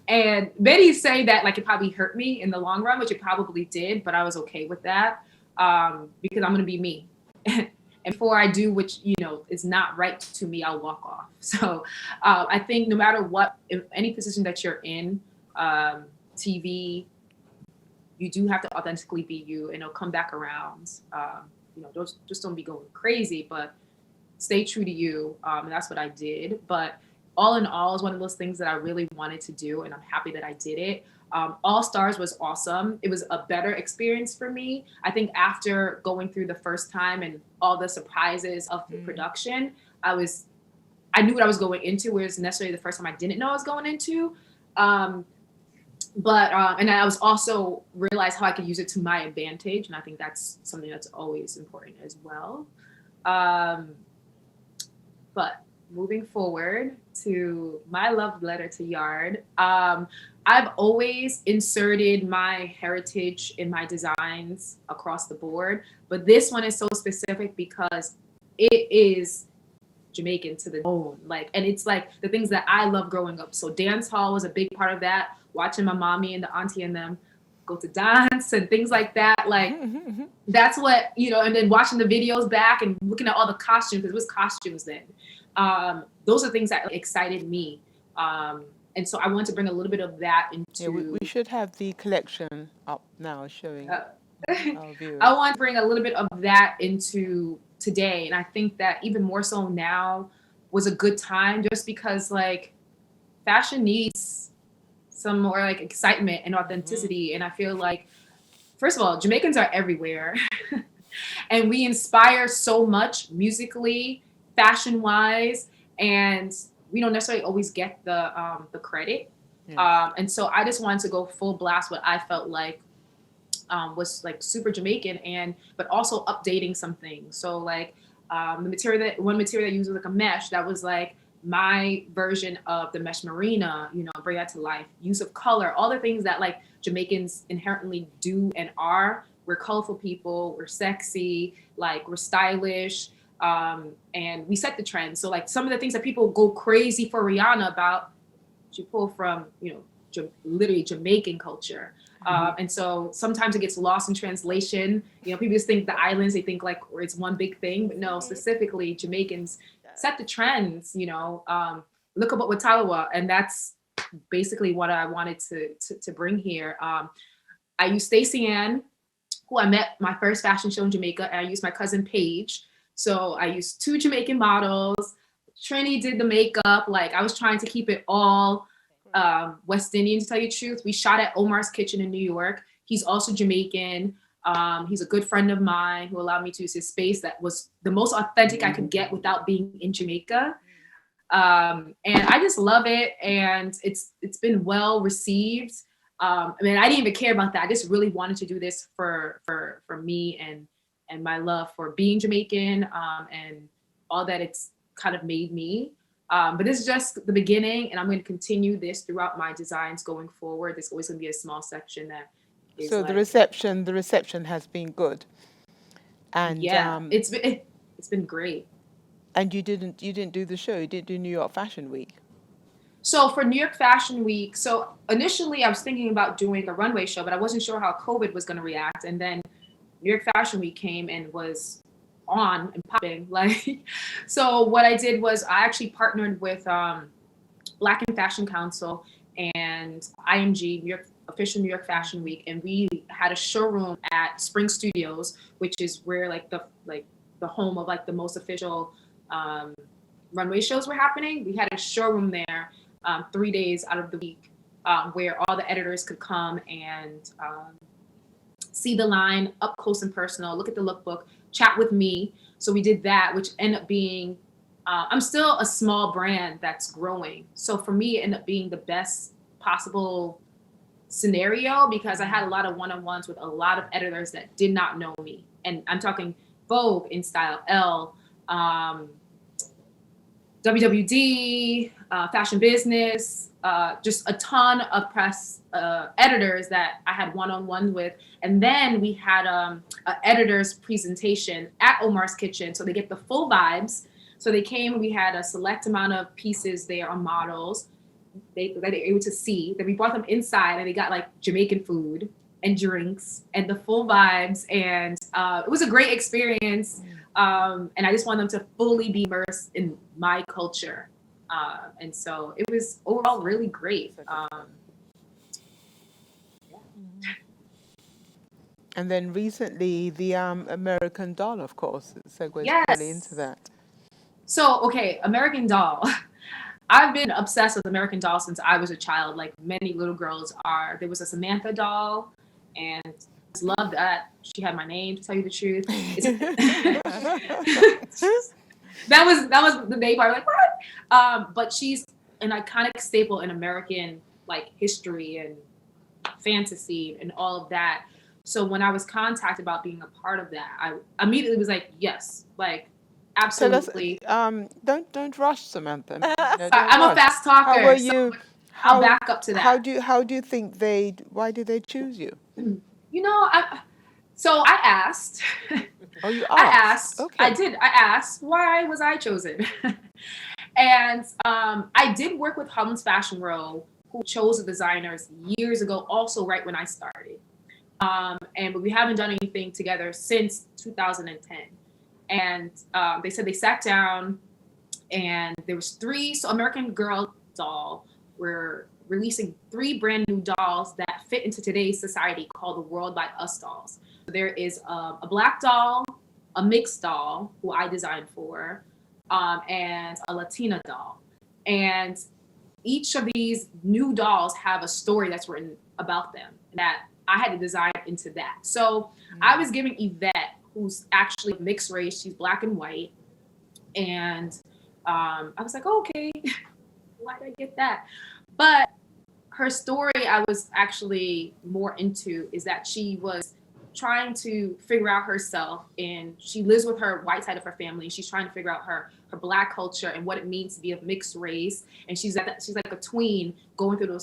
And Betty's saying that like it probably hurt me in the long run, which it probably did, but I was okay with that, because I'm going to be me. And before I do which is not right to me, I'll walk off. So I think no matter what, in any position that you're in, TV, you do have to authentically be you, and it'll come back around. Don't be going crazy, but stay true to you. And that's what I did. But all in all, is one of those things that I really wanted to do, and I'm happy that I did it. All Stars was awesome. It was a better experience for me. I think after going through the first time and all the surprises of the production, I knew what I was going into, whereas necessarily the first time I didn't know what I was going into. But I was also realized how I could use it to my advantage. And I think that's something that's always important as well. But moving forward to my love letter to Yard, I've always inserted my heritage in my designs across the board. But this one is so specific because it is Jamaican to the bone. And it's like the things that I love growing up. So dance hall was a big part of that. Watching my mommy and the auntie and them go to dance and things like that. That's what, and then watching the videos back and looking at all the costumes, because it was costumes then. Those are things that excited me. And so I wanted to bring a little bit of that into... Yeah, we should have the collection up now showing our viewers. I want to bring a little bit of that into today. And I think that even more so now was a good time, just because fashion needs some more excitement and authenticity. And I feel like, first of all, Jamaicans are everywhere. And we inspire so much musically, fashion wise, and we don't necessarily always get the credit. Yeah. And so I just wanted to go full blast what I felt like was super Jamaican, but also updating some things. So one material that I used was a mesh that was my version of the mesh marina, bring that to life. Use of color, all the things that Jamaicans inherently do and are. We're colorful people, we're sexy, we're stylish, and we set the trend. So some of the things that people go crazy for Rihanna about, she pulled from, literally Jamaican culture. And so sometimes it gets lost in translation. People just think the islands, they think it's one big thing, but no, specifically Jamaicans set the trends. Look up what Watalawa, and that's basically what I wanted to bring here. I used Stacey Ann, who I met my first fashion show in Jamaica, and I used my cousin Paige. So I used 2 Jamaican models. Trini did the makeup. I was trying to keep it all West Indian, to tell you the truth. We shot at Omar's Kitchen in New York. He's also Jamaican. He's a good friend of mine who allowed me to use his space that was the most authentic I could get without being in Jamaica. And I just love it. And it's been well received. I didn't even care about that. I just really wanted to do this for me and my love for being Jamaican, and all that it's kind of made me. But this is just the beginning, and I'm going to continue this throughout my designs going forward. There's always going to be a small section that is so the reception has been good, and yeah, it's been great. And you didn't do the show. You didn't do New York Fashion Week. So for New York Fashion Week, so initially I was thinking about doing a runway show, but I wasn't sure how COVID was going to react. And then New York Fashion Week came and was on and popping. Like, so what I did was I actually partnered with Black and Fashion Council and IMG, official New York Fashion Week, and we had a showroom at Spring Studios, which is where the home of like the most official runway shows were happening. We had a showroom there 3 days out of the week where all the editors could come and see the line up close and personal, look at the lookbook, chat with me. So we did that, which ended up being, I'm still a small brand that's growing. So for me, it ended up being the best possible scenario because I had a lot of one-on-ones with a lot of editors that did not know me. And I'm talking Vogue, InStyle, Elle, WWD, Fashion Business, just a ton of press editors that I had one-on-ones with. And then we had an editor's presentation at Omar's Kitchen. So they get the full vibes. So they came, we had a select amount of pieces there on models that they were able to see. Then we brought them inside and they got like Jamaican food and drinks and the full vibes. And it was a great experience. And I just want them to fully be immersed in my culture. And so it was overall really great. And then recently, the American Doll, of course, segues Yes. really into that. So, okay, American Doll. I've been obsessed with American Doll since I was a child, like many little girls are. There was a Samantha doll, and I just loved that. She had my name, to tell you the truth. That was the name part. Like, what? But she's an iconic staple in American like history and fantasy and all of that. So when I was contacted about being a part of that, I immediately was like, yes, like absolutely. So don't rush, Samantha. No, don't I'm a rush. fast talker. How are so you? I'll back up to that. How do you think why did they choose you? You know, so I asked. Oh, you asked? I asked. Okay. I did. I asked, why was I chosen? And I did work with Hum's Fashion Row, who chose the designers years ago, also right when I started. But we haven't done anything together since 2010. And they said they sat down and there was 3, so American Girl doll, we're releasing 3 brand new dolls that fit into today's society called the World by Us dolls. There is a black doll, a mixed doll, who I designed for, and a Latina doll. And each of these new dolls have a story that's written about them that I had to design into that. So I was giving Yvette, who's actually mixed race, she's black and white. And I was like, oh, okay, why did I get that? But her story I was actually more into is that she was trying to figure out herself, and she lives with her white side of her family. She's trying to figure out her black culture and what it means to be of mixed race. And she's like a tween going through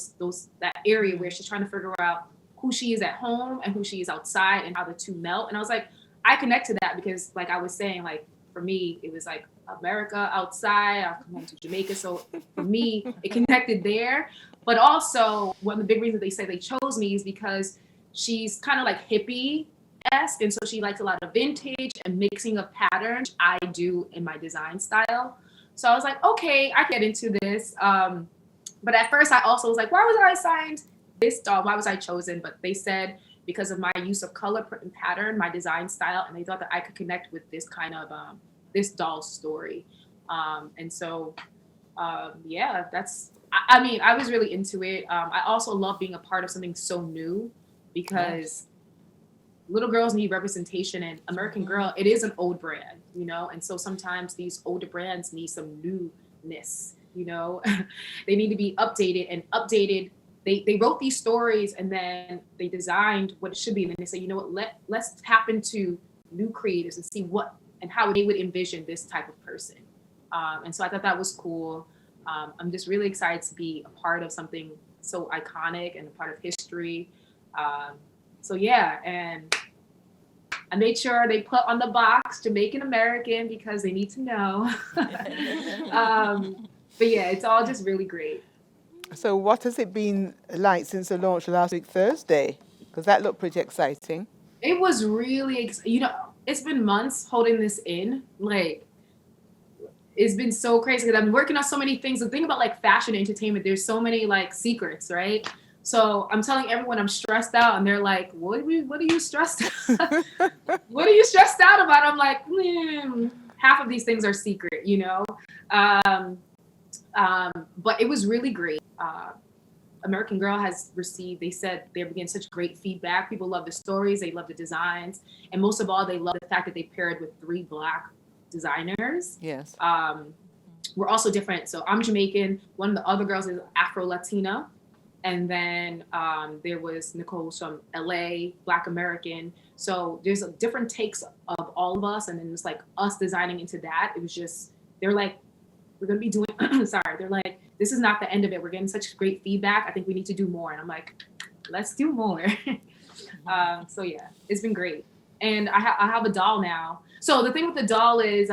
that area where she's trying to figure out who she is at home and who she is outside and how the two melt. And I was like, I connect to that because like I was saying, like for me, it was like America outside, I'll come home to Jamaica. So for me, it connected there. But also one of the big reasons they say they chose me is because she's kind of like hippie-esque. And so she likes a lot of vintage and mixing of patterns I do in my design style. So I was like, okay, I get into this. But at first I also was like, why was I assigned this doll? Why was I chosen? But they said because of my use of color, print, and pattern, my design style, and they thought that I could connect with this kind of this doll's story. And so, yeah, I mean, I was really into it. I also love being a part of something so new because little girls need representation, and American Girl, it is an old brand, you know? And so sometimes these older brands need some newness, you know? They need to be updated and updated. They wrote these stories and then they designed what it should be. And then they say, you know what, let's tap into new creatives and see what and how they would envision this type of person. And so I thought that was cool. I'm just really excited to be a part of something so iconic and a part of history. So yeah, and I made sure they put on the box Jamaican American because they need to know. But yeah, it's all just really great. So what has it been like since the launch last week Thursday? Because that looked pretty exciting. It was really, it's been months holding this in. Like, it's been so crazy because I've been working on so many things. The thing about like fashion entertainment, there's so many like secrets, right? So I'm telling everyone I'm stressed out, and they're like, "What are you stressed? What are you stressed out about?" I'm like, half of these things are secret, you know. But it was really great. American Girl has received, they said they're getting such great feedback. People love the stories, they love the designs, and most of all, they love the fact that they paired with 3 Black designers. Yes. We're also different. So I'm Jamaican. One of the other girls is Afro-Latina. And then there was Nicole from LA, Black American. So there's different takes of all of us. And then it's like us designing into that. It was just, they're like, we're going to be doing, sorry. They're like, this is not the end of it. We're getting such great feedback. I think we need to do more. And I'm like, let's do more. So yeah, it's been great. And I have a doll now. So the thing with the doll is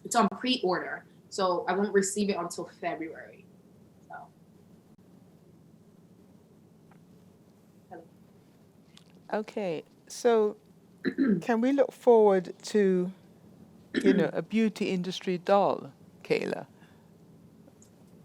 it's on pre-order. So I won't receive it until February. Okay, so can we look forward to, a beauty industry doll, Kayla?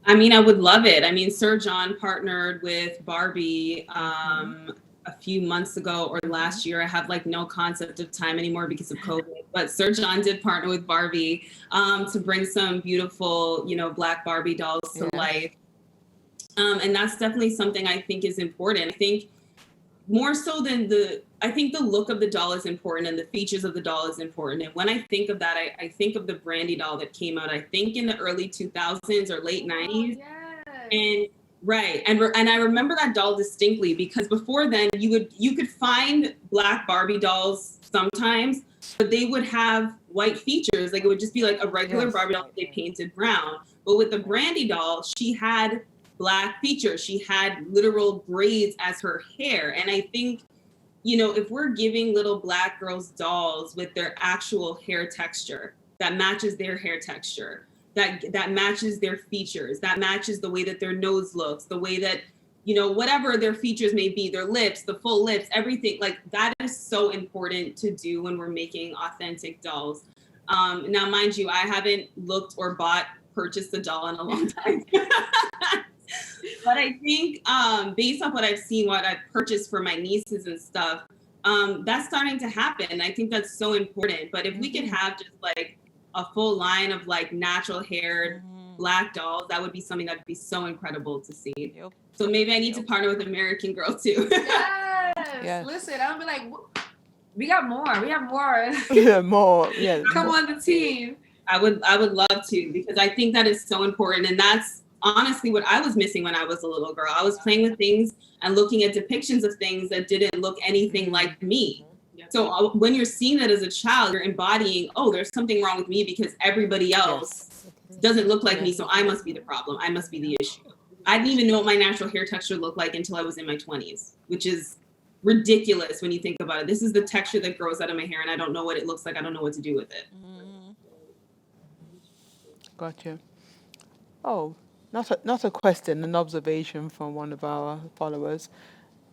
I mean, I would love it. I mean, Sir John partnered with Barbie a few months ago or last year. I have like no concept of time anymore because of COVID, but Sir John did partner with Barbie to bring some beautiful, Black Barbie dolls to life. And that's definitely something I think is important. I think more so than I think the look of the doll is important and the features of the doll is important. And when I think of that, I think of the Brandy doll that came out, I think in the early 2000s or late 90s. And right. And I remember that doll distinctly because before then you could find Black Barbie dolls sometimes, but they would have white features. Like it would just be like a regular Barbie doll that they painted brown. But with the Brandy doll, she had Black features. She had literal braids as her hair. And I think, if we're giving little Black girls dolls with their actual hair texture that matches their hair texture, that matches their features, that matches the way that their nose looks, the way that, whatever their features may be, their lips, the full lips, everything, like that is so important to do when we're making authentic dolls. Now, mind you, I haven't looked or purchased a doll in a long time. But I think based off what I've seen, what I've purchased for my nieces and stuff, that's starting to happen. I think that's so important. But if we could have just like a full line of like natural haired Black dolls, that would be something that would be so incredible to see. Yep. So maybe I need to partner with American Girl too. Yes. Listen, I'll be like, we got more. We have more. More. Yeah. Come on the team. I would love to, because I think that is so important. And that's honestly what I was missing when I was a little girl. I was playing with things and looking at depictions of things that didn't look anything like me. So when you're seeing that as a child, you're embodying, there's something wrong with me because everybody else doesn't look like me. So I must be the problem. I must be the issue. I didn't even know what my natural hair texture looked like until I was in my 20s, which is ridiculous when you think about it. This is the texture that grows out of my hair and I don't know what it looks like. I don't know what to do with it. Gotcha. Oh, not a question, an observation from one of our followers.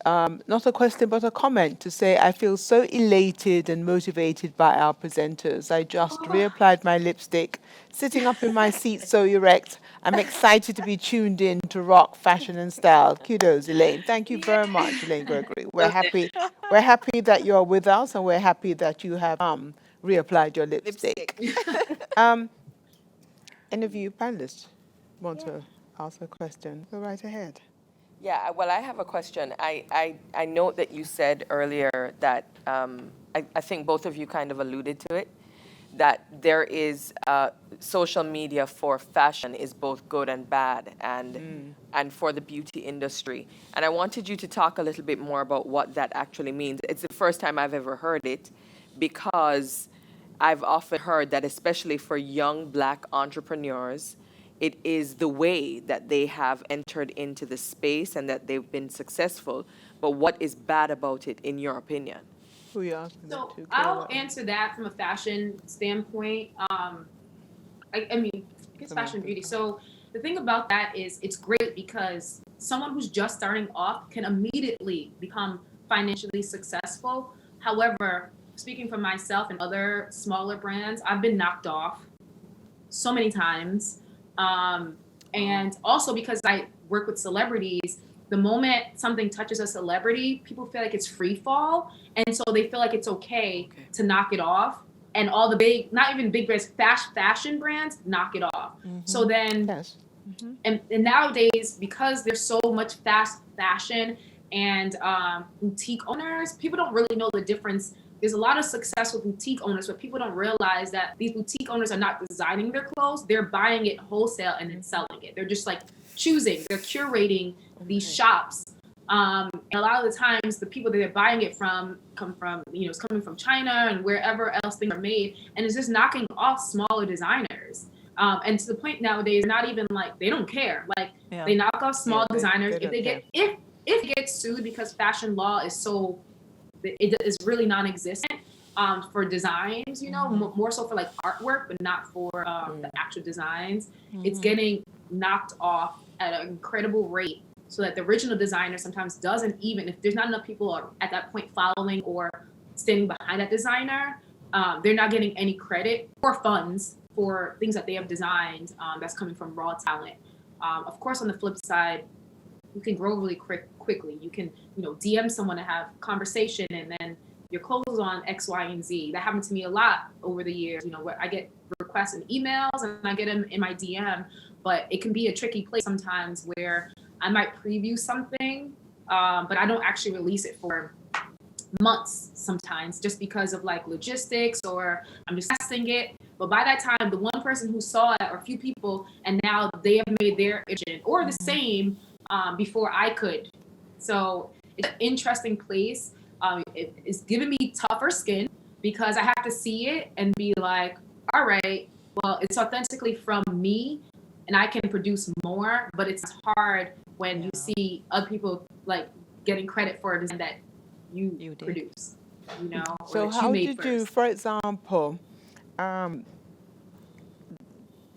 Not a question, but a comment to say, I feel so elated and motivated by our presenters. I just reapplied my lipstick, sitting up in my seat so erect. I'm excited to be tuned in to rock, fashion, and style. Kudos, Elaine. Thank you very much, Elaine Gregory. We're happy that you're with us, and we're happy that you have reapplied your lipstick. Any of you panelists want to ask a question? Go right ahead. Yeah, well, I have a question. I note that you said earlier that, I think both of you kind of alluded to it, that there is social media for fashion is both good and bad, and for the beauty industry. And I wanted you to talk a little bit more about what that actually means. It's the first time I've ever heard it, because I've often heard that, especially for young Black entrepreneurs, it is the way that they have entered into the space and that they've been successful. But what is bad about it, in your opinion? Who are you asking that So to, I'll Kayla? answer that from a fashion standpoint. I mean, it's fashion and beauty. So the thing about that is it's great because someone who's just starting off can immediately become financially successful. However, speaking for myself and other smaller brands, I've been knocked off so many times. And also because I work with celebrities, the moment something touches a celebrity, people feel like it's free fall. And so they feel like it's okay to knock it off. And all the big, not even big brands, fashion brands knock it off. So then, Yes. and nowadays, because there's so much fast fashion and boutique owners, people don't really know the difference. There's a lot of success with boutique owners, but people don't realize that these boutique owners are not designing their clothes. They're buying it wholesale and then selling it. They're just like choosing, they're curating these shops. And a lot of the times the people that they're buying it from come from, it's coming from China and wherever else things are made. And it's just knocking off smaller designers. And to the point nowadays, not even like, they don't care. Like they knock off small designers. If they get, if they get sued because fashion law is so, it is really non-existent for designs, more so for like artwork, but not for the actual designs. It's getting knocked off at an incredible rate, so that the original designer sometimes doesn't even, if there's not enough people at that point following or standing behind that designer, they're not getting any credit or funds for things that they have designed that's coming from raw talent. Of course, on the flip side, you can grow really quickly. You can, DM someone to have conversation, and then your clothes on X, Y, and Z. That happened to me a lot over the years. Where I get requests and emails, and I get them in my DM. But it can be a tricky place sometimes where I might preview something, but I don't actually release it for months sometimes, just because of like logistics, or I'm just testing it. But by that time, the one person who saw it, or a few people, and now they have made their agent or the same before I could. So it's an interesting place. It's giving me tougher skin because I have to see it and be like, all right, well, it's authentically from me and I can produce more, but it's hard when you see other people like getting credit for a design that you produce, So or that how you made did first. you, for example,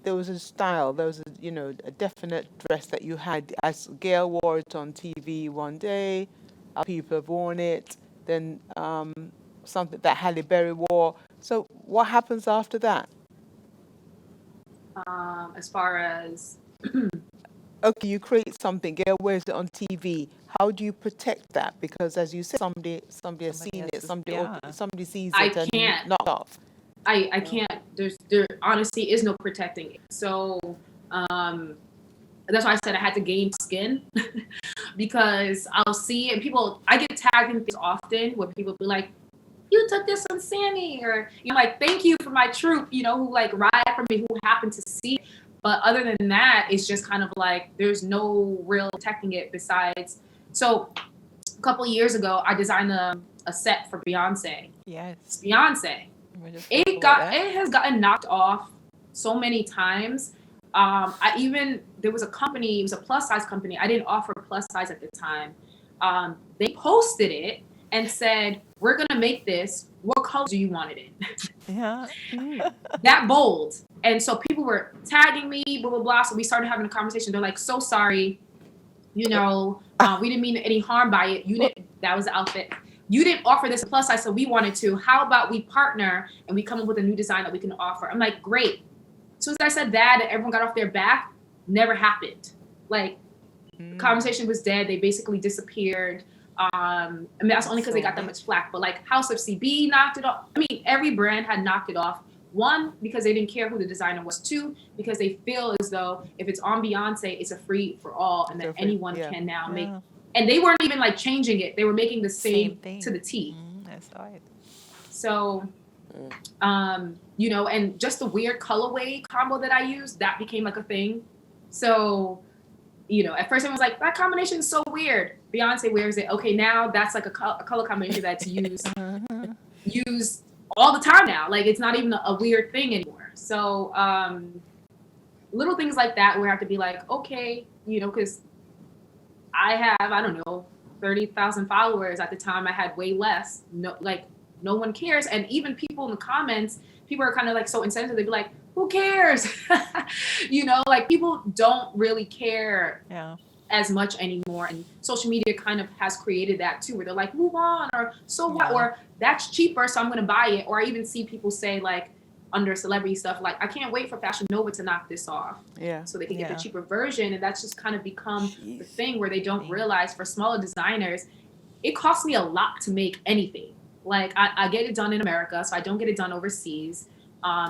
there was a style, there was a definite dress that you had, as Gail wore it on TV one day, other people have worn it, then something that Halle Berry wore. So what happens after that? As far as Okay, you create something, Gail wears it on TV. How do you protect that? Because as you said, somebody has seen it, somebody sees I it and can't. knocked off. I can't. There honestly is no protecting it. So that's why I said I had to gain skin because I'll see it, and people, I get tagged in things often where people be like, you took this from Sammy, or like, thank you for my troop, who like ride for me, who happen to see it. But other than that, it's just kind of like there's no real protecting it besides. So a couple of years ago, I designed a set for Beyonce. Yes. It's Beyonce. It has gotten knocked off so many times. There was a company, it was a plus size company. I didn't offer plus size at the time. They posted it and said, we're gonna make this. What color do you want it in? Yeah. That bold. And so people were tagging me, blah, blah, blah. So we started having a conversation. They're like, so sorry, we didn't mean any harm by it. That was the outfit. You didn't offer this plus size, so we wanted to. How about we partner and we come up with a new design that we can offer? I'm like, great. As soon as I said that and everyone got off their back, never happened. Like, the conversation was dead. They basically disappeared. That's only because they got that much flack. But like House of CB knocked it off. I mean, every brand had knocked it off. One, because they didn't care who the designer was. Two, because they feel as though if it's on Beyonce, it's a free for all, and that anyone can now make. And they weren't even like changing it. They were making the same thing to the T. That's right. So, and just the weird colorway combo that I used, that became like a thing. So, at first everyone was like, that combination is so weird. Beyonce wears it. Okay, now that's like a color combination that's used all the time now. Like, it's not even a weird thing anymore. So, little things like that where I have to be like, okay, because I have, 30,000 followers. At the time I had way less. No, like no one cares. And even people in the comments, people are kind of like so insensitive. They'd be like, who cares? You know, like people don't really care as much anymore. And social media kind of has created that too, where they're like, move on, or so what, or that's cheaper, so I'm going to buy it. Or I even see people say like under celebrity stuff, like, I can't wait for Fashion Nova to knock this off. So they can get the cheaper version. And that's just kind of become the thing where they don't realize for smaller designers, it costs me a lot to make anything. Like I get it done in America, so I don't get it done overseas.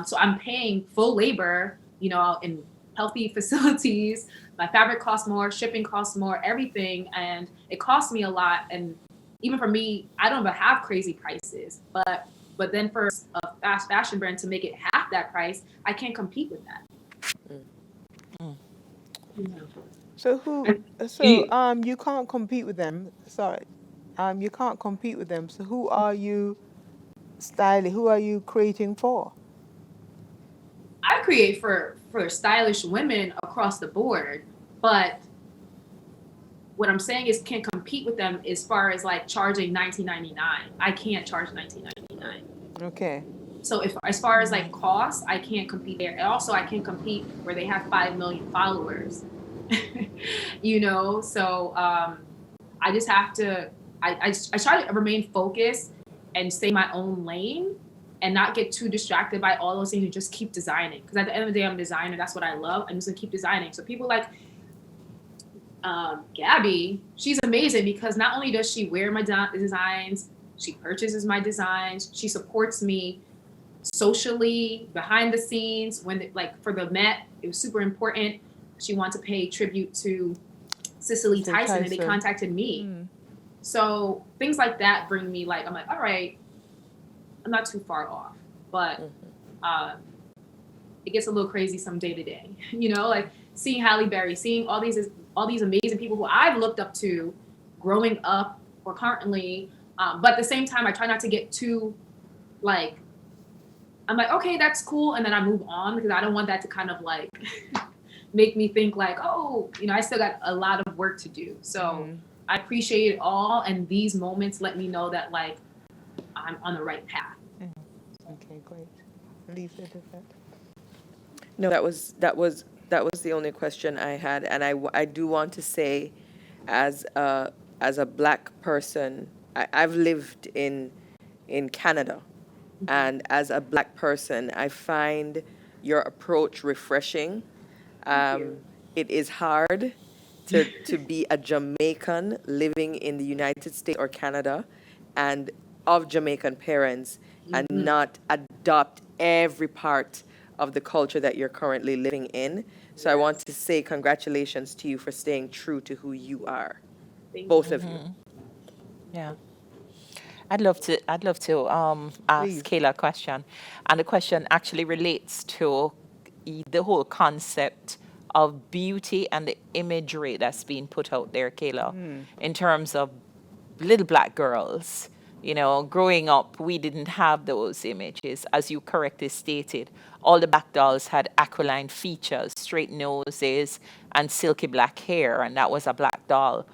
So I'm paying full labor, you know, in healthy facilities. My fabric costs more, shipping costs more, everything. And it costs me a lot. And even for me, I don't even have crazy prices, but then for a fast fashion brand to make it half that price, I can't compete with that. So you can't compete with them. Sorry. You can't compete with them. So who are you styling? Who are you creating for? I create for stylish women across the board, but what I'm saying is can't compete with them as far as like charging $19.99. I can't charge $19.99. Okay. So as far as like cost, I can't compete there. And also I can't compete where they have 5 million followers. You know, so I just have to I try to remain focused and stay in my own lane and not get too distracted by all those things and just keep designing. Because at the end of the day, I'm a designer. That's what I love. I'm just gonna keep designing. So people like Gabby, she's amazing because not only does she wear my designs, she purchases my designs, she supports me socially, behind the scenes. When like for the Met, it was super important. She wanted to pay tribute to Cicely Tyson, and they contacted me. So things like that bring me like, I'm like, all right, I'm not too far off, but it gets a little crazy some day to day, you know, like seeing Halle Berry, seeing all these amazing people who I've looked up to growing up or currently, but at the same time, I try not to get too like, I'm like, okay, that's cool. And then I move on because I don't want that to kind of like make me think like, oh, you know, I still got a lot of work to do. So I appreciate it all. And these moments let me know that like, I'm on the right path. Okay, great. Lisa, different. No, that was the only question I had, and I do want to say, as a Black person, I've lived in Canada, and as a Black person, I find your approach refreshing. It is hard to be a Jamaican living in the United States or Canada, and of Jamaican parents, and not adopt every part of the culture that you're currently living in. So I want to say congratulations to you for staying true to who you are, both of you. Yeah. I'd love to ask Kayla a question. And the question actually relates to the whole concept of beauty and the imagery that's being put out there, Kayla, in terms of little Black girls. You know, growing up, we didn't have those images. As you correctly stated, all the Black dolls had aquiline features, straight noses, and silky black hair, and that was a Black doll.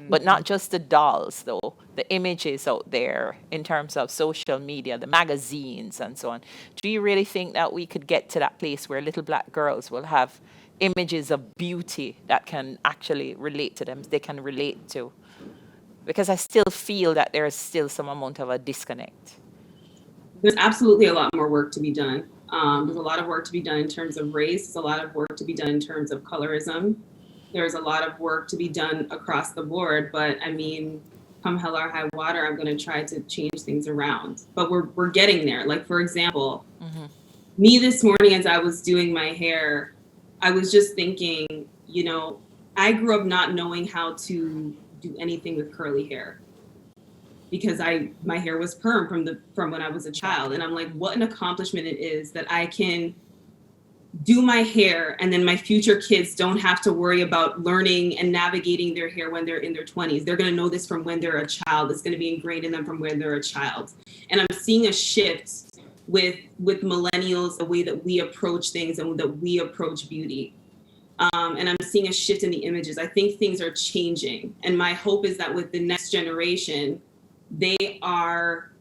But not just the dolls, though, the images out there in terms of social media, the magazines, and so on. Do you really think that we could get to that place where little Black girls will have images of beauty that can actually relate to them, they can relate to? Because I still feel that there is still some amount of a disconnect. There's absolutely a lot more work to be done. There's a lot of work to be done in terms of race. There's a lot of work to be done in terms of colorism. There's a lot of work to be done across the board. But I mean, come hell or high water, I'm going to try to change things around. But we're getting there. Like, for example, me this morning as I was doing my hair, I was just thinking, you know, I grew up not knowing how to do anything with curly hair because my hair was perm from when I was a child. And I'm like, what an accomplishment it is that I can do my hair and then my future kids don't have to worry about learning and navigating their hair when they're in their 20s. They're going to know this from when they're a child. It's going to be ingrained in them from when they're a child. And I'm seeing a shift with millennials, the way that we approach things and that we approach beauty. And I'm seeing a shift in the images. I think things are changing. And my hope is that with the next generation, they are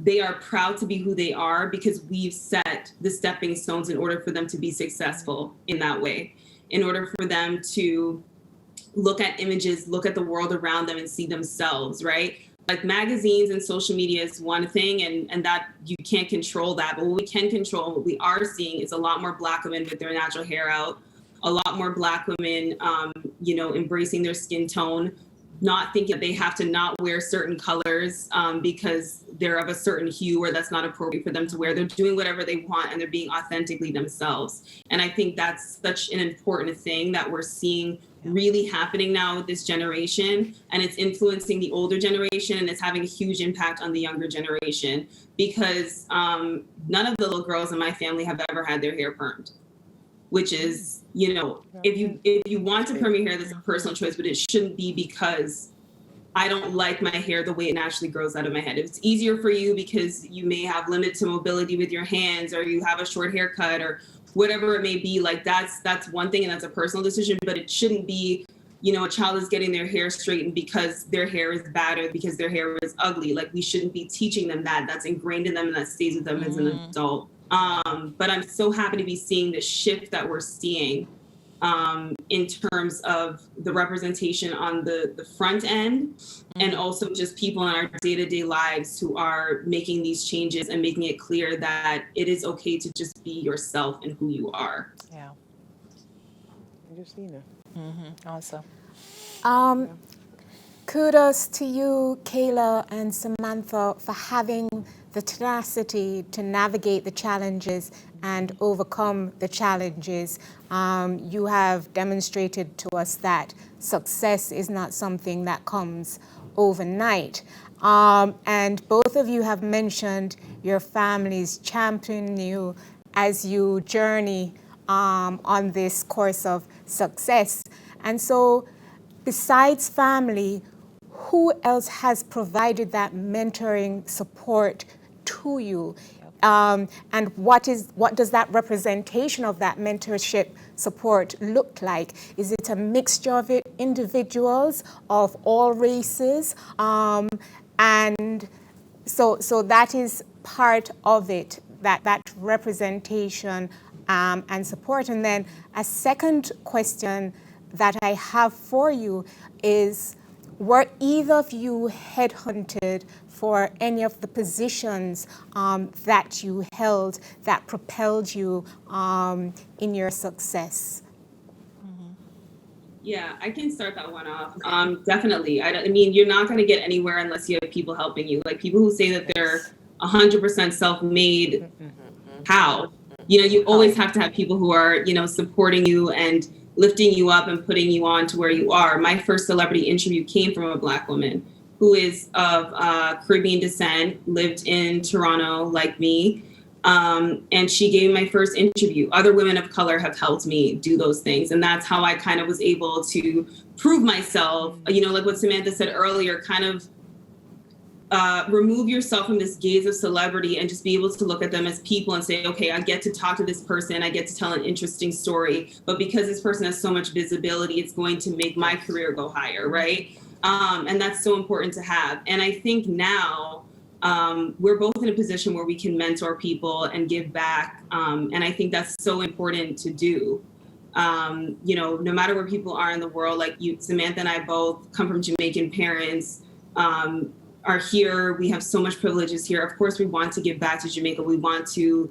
they are proud to be who they are because we've set the stepping stones in order for them to be successful in that way, in order for them to look at images, look at the world around them and see themselves, right? Like magazines and social media is one thing, and that you can't control that. But what we can control, what we are seeing is a lot more Black women with their natural hair out, a lot more Black women, embracing their skin tone, not thinking that they have to not wear certain colors because they're of a certain hue or that's not appropriate for them to wear. They're doing whatever they want and they're being authentically themselves. And I think that's such an important thing that we're seeing really happening now with this generation, and it's influencing the older generation, and it's having a huge impact on the younger generation because none of the little girls in my family have ever had their hair permed, which is, if you want to perm your hair, that's a personal choice, but it shouldn't be because I don't like my hair the way it naturally grows out of my head. If it's easier for you because you may have limited mobility with your hands, or you have a short haircut, or whatever it may be, like that's one thing, and that's a personal decision, but it shouldn't be, a child is getting their hair straightened because their hair is bad or because their hair is ugly. Like, we shouldn't be teaching them that. That's ingrained in them and that stays with them as an adult. But I'm so happy to be seeing the shift that we're seeing in terms of the representation on the front end, and also just people in our day-to-day lives who are making these changes and making it clear that it is okay to just be yourself and who you are. Yeah. Justina. Awesome. Kudos to you, Kayla and Samantha, for having the tenacity to navigate the challenges and overcome the challenges. You have demonstrated to us that success is not something that comes overnight. And both of you have mentioned your families championing you as you journey on this course of success. And so, besides family, who else has provided that mentoring support to you? And what does that representation of that mentorship support look like? Is it a mixture of individuals of all races? And so that is part of it, that representation and support. And then a second question that I have for you is, were either of you headhunted for any of the positions that you held that propelled you in your success? Yeah, I can start that one off. Definitely. I mean, you're not going to get anywhere unless you have people helping you. Like, people who say that they're 100% self-made, how? You always have to have people who are, supporting you and lifting you up and putting you on to where you are. My first celebrity interview came from a Black woman who is of Caribbean descent, lived in Toronto like me. And she gave me my first interview. Other women of color have helped me do those things. And that's how I kind of was able to prove myself, like what Samantha said earlier, kind of remove yourself from this gaze of celebrity and just be able to look at them as people and say, okay, I get to talk to this person, I get to tell an interesting story, but because this person has so much visibility, it's going to make my career go higher, right? And that's so important to have. And I think now we're both in a position where we can mentor people and give back. And I think that's so important to do. No matter where people are in the world, like you, Samantha and I both come from Jamaican parents, are here. We have so much privileges here. Of course, we want to give back to Jamaica. We want to,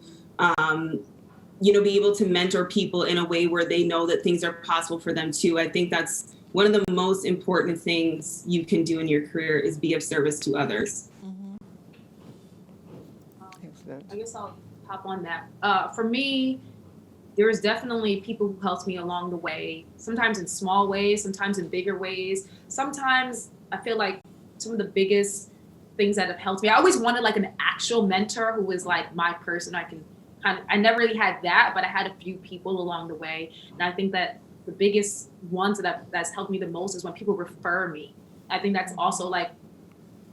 be able to mentor people in a way where they know that things are possible for them too. I think that's one of the most important things you can do in your career, is be of service to others. I guess I'll hop on that. For me, there's definitely people who helped me along the way, sometimes in small ways, sometimes in bigger ways. Sometimes I feel like some of the biggest things that have helped me, I always wanted like an actual mentor who was like my person. I never really had that, but I had a few people along the way. And I think that the biggest ones that's helped me the most is when people refer me. I think that's also like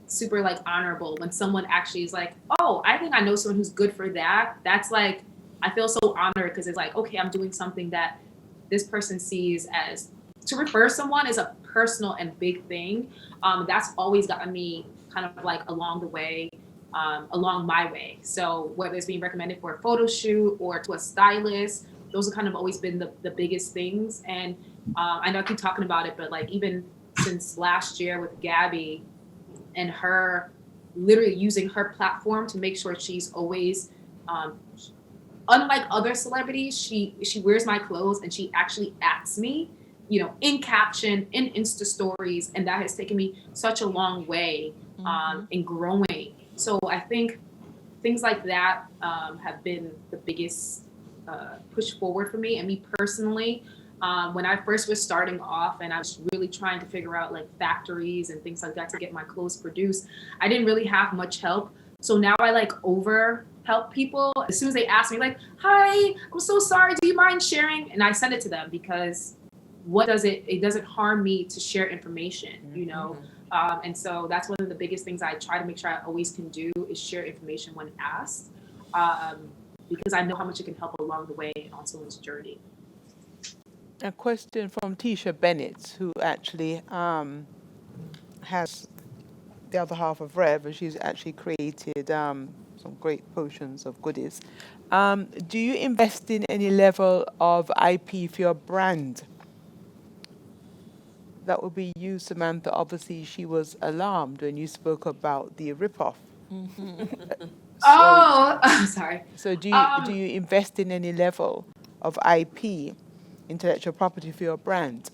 super like honorable when someone actually is like, oh, I think I know someone who's good for that. That's like, I feel so honored because it's like, okay, I'm doing something that this person sees as, to refer someone is a personal and big thing. That's always gotten me kind of like along the way. along my way. So whether it's being recommended for a photo shoot or to a stylist, those have kind of always been the biggest things. And I know I keep talking about it, but like even since last year with Gabby and her literally using her platform to make sure she's always, unlike other celebrities, she wears my clothes and she actually asks me, you know, in caption, in Insta stories, and that has taken me such a long way in growing. So I think things like that have been the biggest push forward for me. And me personally, when I first was starting off and I was really trying to figure out like factories and things like that to get my clothes produced, I didn't really have much help. So now I like over help people. As soon as they ask me like, hi, I'm so sorry, do you mind sharing? And I send it to them because it doesn't harm me to share information, you know? And so that's one of the biggest things I try to make sure I always can do is share information when asked, because I know how much it can help along the way on someone's journey. A question from Tisha Bennett, who actually has the other half of Rev, and she's actually created some great potions of goodies. Do you invest in any level of IP for your brand? That would be you, Samantha. Obviously, she was alarmed when you spoke about the ripoff. I'm sorry. So do you invest in any level of IP, intellectual property, for your brand?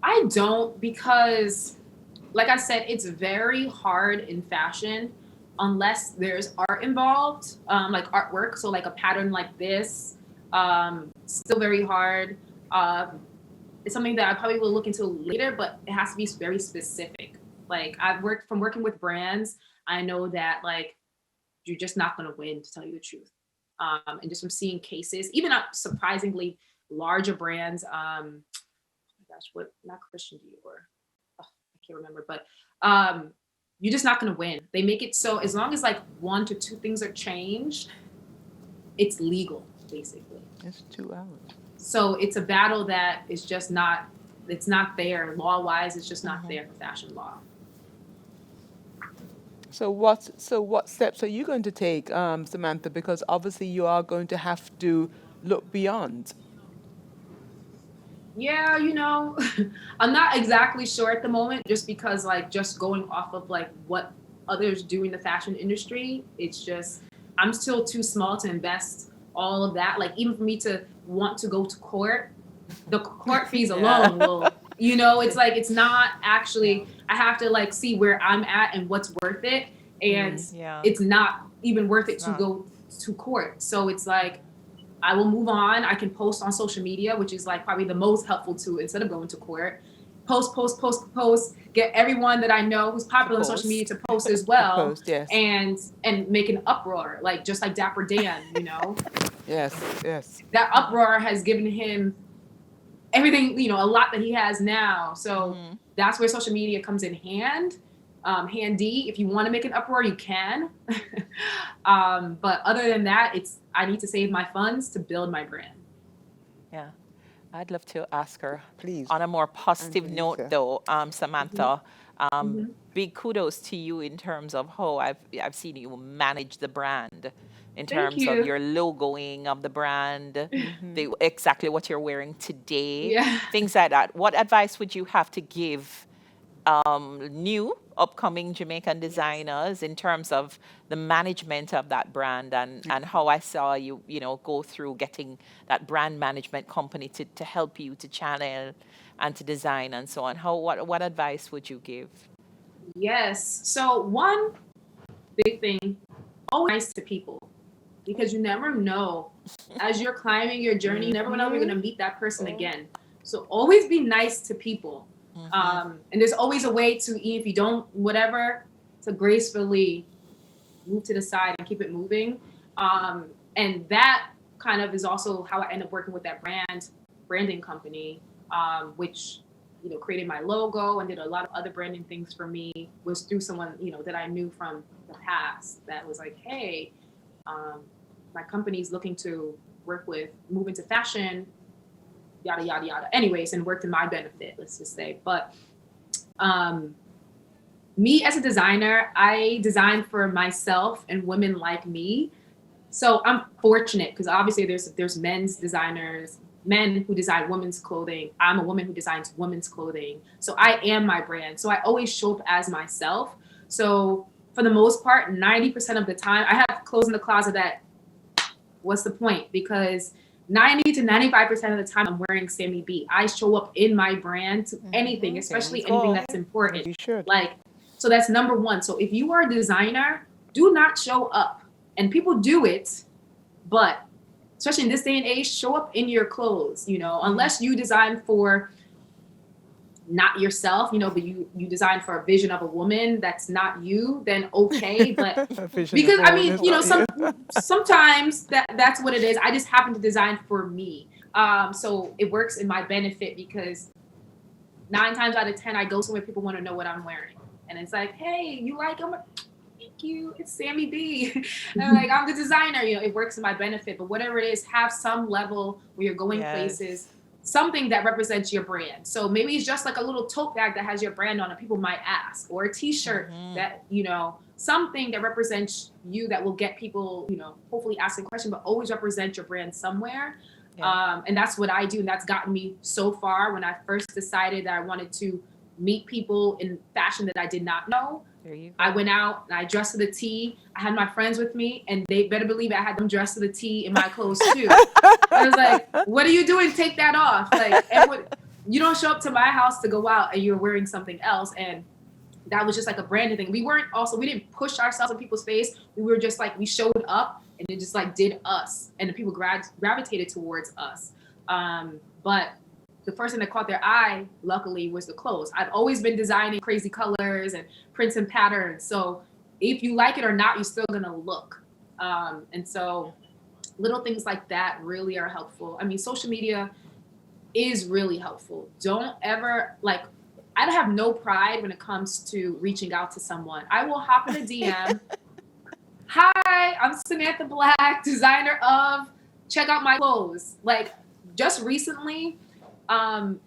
I don't, because like I said, it's very hard in fashion unless there's art involved, like artwork. So like a pattern like this, still very hard. It's something that I probably will look into later, but it has to be very specific. Like working with brands, I know that like you're just not going to win, to tell you the truth. And just from seeing cases, even surprisingly larger brands, not Christian Dior, I can't remember, but you're just not going to win. They make it so as long as like 1 to 2 things are changed, it's legal, basically. It's 2 hours. So it's a battle that is just not there law-wise. It's just not there for fashion law. So what steps are you going to take, Samantha? Because obviously you are going to have to look beyond. Yeah, you know, I'm not exactly sure at the moment, just because like just going off of like what others do in the fashion industry, it's just I'm still too small to invest all of that. Like even for me to want to go to court, the court fees alone will, you know, it's like it's not actually. I have to like see where I'm at and what's worth it, and it's not even worth it to go to court. So it's like I will move on. I can post on social media, which is like probably the most helpful tool instead of going to court. Post, get everyone that I know who's popular on social media to post as well. Yes. And make an uproar, like just like Dapper Dan, you know? Yes. That uproar has given him everything, you know, a lot that he has now. So that's where social media comes in handy. If you want to make an uproar, you can. But other than that, I need to save my funds to build my brand. Yeah. I'd love to ask her, please, on a more positive note, though, Samantha. Big kudos to you in terms of how I've seen you manage the brand, in terms of your logoing of the brand, exactly what you're wearing today, things like that. What advice would you have to give new upcoming Jamaican designers in terms of the management of that brand, and how I saw you, you know, go through getting that brand management company to help you to channel and to design and so on? What advice would you give? Yes. So one big thing, always nice to people, because you never know, as you're climbing your journey, you never know if you're going to meet that person again. So always be nice to people. And there's always a way to, if you don't, whatever, to gracefully move to the side and keep it moving. And that kind of is also how I end up working with that branding company, which, you know, created my logo and did a lot of other branding things for me, was through someone, you know, that I knew from the past that was like, hey, my company's looking to move into fashion, yada, yada, yada. Anyways, and worked to my benefit, let's just say. But me as a designer, I design for myself and women like me. So I'm fortunate because obviously there's men's designers, men who design women's clothing. I'm a woman who designs women's clothing. So I am my brand. So I always show up as myself. So for the most part, 90% of the time, I have clothes in the closet that, what's the point? Because 90 to 95% of the time I'm wearing Sammy B. I show up in my brand to anything, especially anything that's important. You should. Like, so that's number one. So if you are a designer, do not show up. And people do it, but especially in this day and age, show up in your clothes, you know, unless you design for not yourself, you know, but you design for a vision of a woman that's not you, then okay. But because I mean, you know, sometimes that's what it is. I just happen to design for me. So it works in my benefit because 9 times out of 10, I go somewhere people want to know what I'm wearing. And it's like, hey, you like them? Thank you. It's Sammy B. And like, I'm the designer, you know, it works in my benefit. But whatever it is, have some level where you're going places, something that represents your brand. So maybe it's just like a little tote bag that has your brand on it. People might ask, or a t-shirt that, you know, something that represents you that will get people, you know, hopefully asking a question, but always represent your brand somewhere. And that's what I do. And that's gotten me so far. When I first decided that I wanted to meet people in fashion that I did not know, I went out and I dressed to the T. I had my friends with me, and they better believe I had them dressed to the T in my clothes too. I was like, "What are you doing? Take that off!" Like, you don't show up to my house to go out and you're wearing something else. And that was just like a branding thing. We didn't push ourselves in people's face. We were just like, we showed up and it just like did us, and the people gravitated towards us. But the first thing that caught their eye, luckily, was the clothes. I've always been designing crazy colors and prints and patterns. So if you like it or not, you're still gonna look. And so little things like that really are helpful. I mean, social media is really helpful. Don't ever, like, I don't have no pride when it comes to reaching out to someone. I will hop in a DM. Hi, I'm Samantha Black, designer of, check out my clothes. Like, just recently, one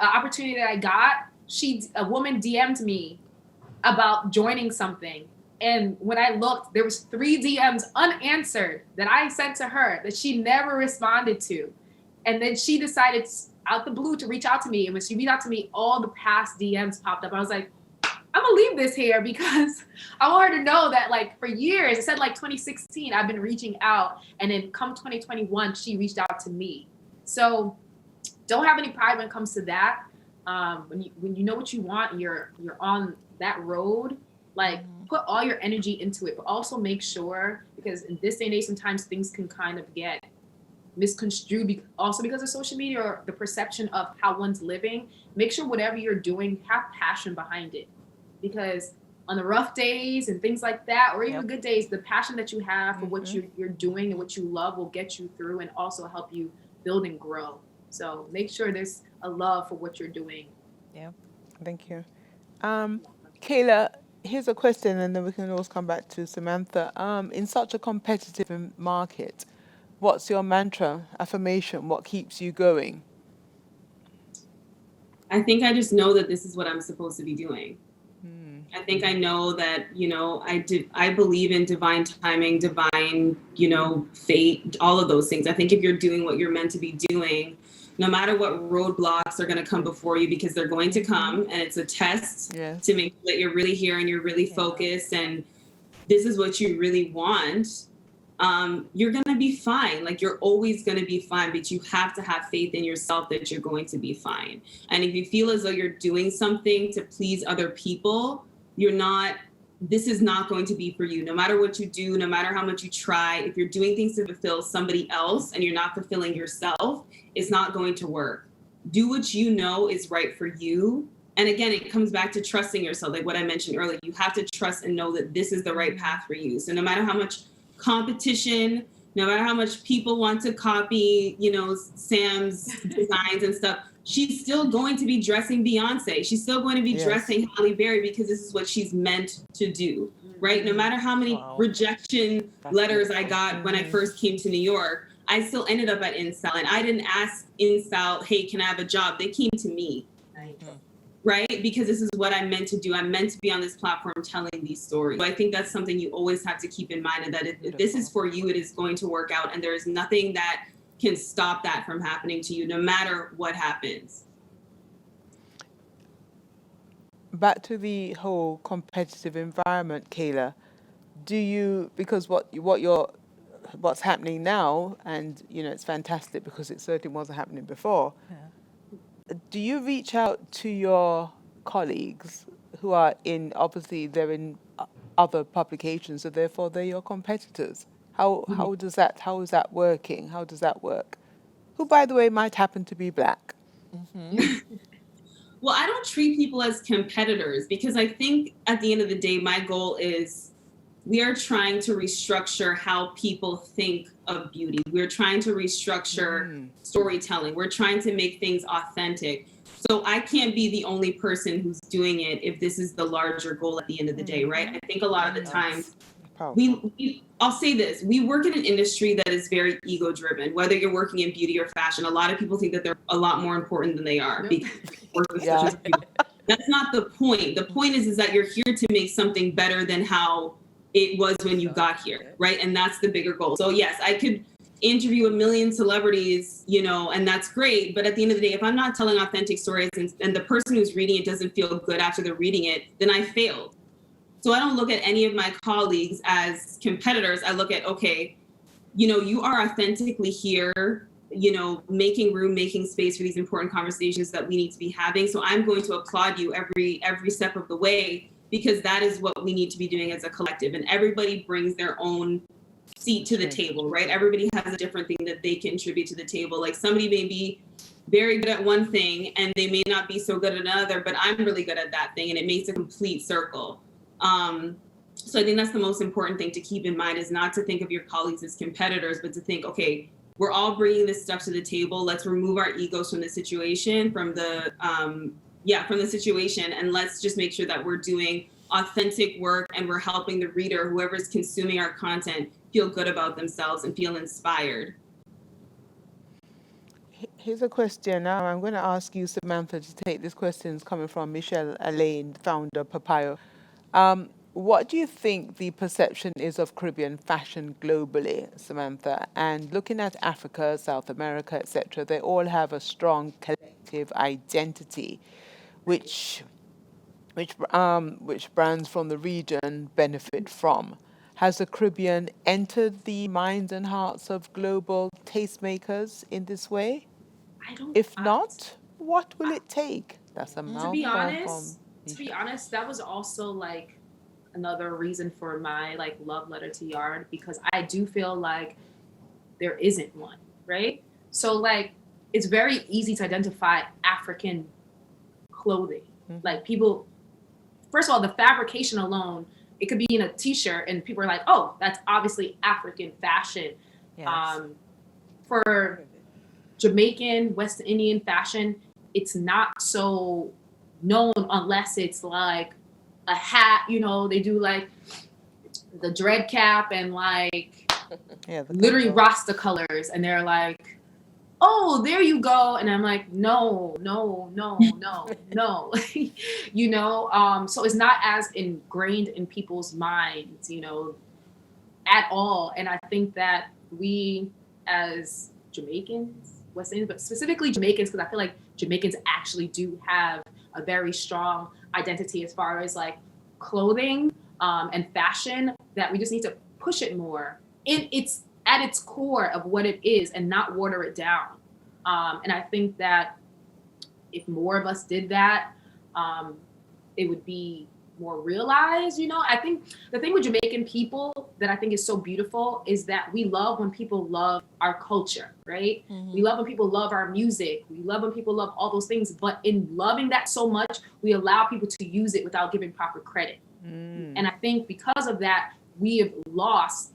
opportunity that I got, a woman DM'd me about joining something. And when I looked, there was 3 DMs unanswered that I sent to her that she never responded to. And then she decided out the blue to reach out to me. And when she reached out to me, all the past DMs popped up. I was like, I'm gonna leave this here because I want her to know that, like, for years, it said like 2016, I've been reaching out. And then come 2021, she reached out to me. So don't have any pride when it comes to that. When you know what you want and you're on that road, like, put all your energy into it, but also make sure, because in this day and age, sometimes things can kind of get misconstrued also because of social media or the perception of how one's living. Make sure whatever you're doing, have passion behind it, because on the rough days and things like that, or even good days, the passion that you have for what you're doing and what you love will get you through and also help you build and grow. So make sure there's a love for what you're doing. Yeah. Thank you. Kayla, here's a question, and then we can always come back to Samantha. In such a competitive market, what's your mantra, affirmation? What keeps you going? I think I just know that this is what I'm supposed to be doing. I think I know that, you know, I believe in divine timing, divine, you know, fate, all of those things. I think if you're doing what you're meant to be doing, no matter what roadblocks are going to come before you, because they're going to come, and it's a test to make sure that you're really here and you're really focused and this is what you really want, you're going to be fine. Like, you're always going to be fine, but you have to have faith in yourself that you're going to be fine. And if you feel as though you're doing something to please other people, this is not going to be for you. No matter what you do, no matter how much you try, if you're doing things to fulfill somebody else and you're not fulfilling yourself, it's not going to work. Do what you know is right for you. And again, it comes back to trusting yourself. Like what I mentioned earlier, you have to trust and know that this is the right path for you. So no matter how much competition, no matter how much people want to copy, you know, Sam's designs and stuff, she's still going to be dressing Beyonce. She's still going to be dressing Halle Berry because this is what she's meant to do, right? No matter how many rejection letters I got when I first came to New York, I still ended up at InStyle. And I didn't ask InStyle, hey, can I have a job? They came to me. right? Because this is what I'm meant to do. I'm meant to be on this platform telling these stories. So I think that's something you always have to keep in mind, and that if this is for you, it is going to work out, and there is nothing that can stop that from happening to you, no matter what happens. Back to the whole competitive environment, Kayla. Do you, because what's happening now, and it's fantastic because it certainly wasn't happening before. Do you reach out to your colleagues who are they're in other publications, so therefore they're your competitors? How is that working? How does that work? Who, by the way, might happen to be black. Well, I don't treat people as competitors, because I think at the end of the day, my goal is we are trying to restructure how people think of beauty. We're trying to restructure storytelling. We're trying to make things authentic. So I can't be the only person who's doing it if this is the larger goal at the end of the day, right? I think a lot of the times I'll say this, we work in an industry that is very ego driven, whether you're working in beauty or fashion. A lot of people think that they're a lot more important than they are because that's not the point. The point is that you're here to make something better than how it was when you got here, right? And that's the bigger goal. So yes, I could interview a million celebrities, and that's great. But at the end of the day, if I'm not telling authentic stories and the person who's reading it doesn't feel good after they're reading it, then I failed. So I don't look at any of my colleagues as competitors. I look at, okay, you are authentically here, making room, making space for these important conversations that we need to be having. So I'm going to applaud you every step of the way, because that is what we need to be doing as a collective. And everybody brings their own seat to the table, right? Everybody has a different thing that they contribute to the table. Like somebody may be very good at one thing and they may not be so good at another, but I'm really good at that thing, and it makes a complete circle. So I think that's the most important thing to keep in mind, is not to think of your colleagues as competitors, but to think, okay, we're all bringing this stuff to the table. Let's remove our egos from the situation, from the situation, and let's just make sure that we're doing authentic work and we're helping the reader, whoever's consuming our content, feel good about themselves and feel inspired. Here's a question. Now I'm going to ask you, Samantha, to take this question. It's coming from Michelle Alain, founder of Papayo. What do you think the perception is of Caribbean fashion globally, Samantha? And looking at Africa, South America, etc., they all have a strong collective identity, which brands from the region benefit from. Has the Caribbean entered the minds and hearts of global tastemakers in this way? If not, what will it take? That's a mouthful. To be honest, that was also like another reason for my love letter to Yard, because I do feel like there isn't one, right? So it's very easy to identify African clothing. Like people, first of all, the fabrication alone, it could be in a t-shirt and people are like, oh, that's obviously African fashion. Yes. For Jamaican, West Indian fashion, it's not so known unless it's like a hat, they do like the dread cap and literally Rasta colors, and they're like, oh, there you go. And I'm like, no. So it's not as ingrained in people's minds, at all. And I think that we as Jamaicans, West Indians, but specifically Jamaicans, because I feel like Jamaicans actually do have a very strong identity as far as clothing and fashion, that we just need to push it more. It's at its core of what it is and not water it down. And I think that if more of us did that, it would be more realized. I think the thing with Jamaican people that I think is so beautiful is that we love when people love our culture, right? Mm-hmm. We love when people love our music. We love when people love all those things. But in loving that so much, we allow people to use it without giving proper credit. And I think because of that, we have lost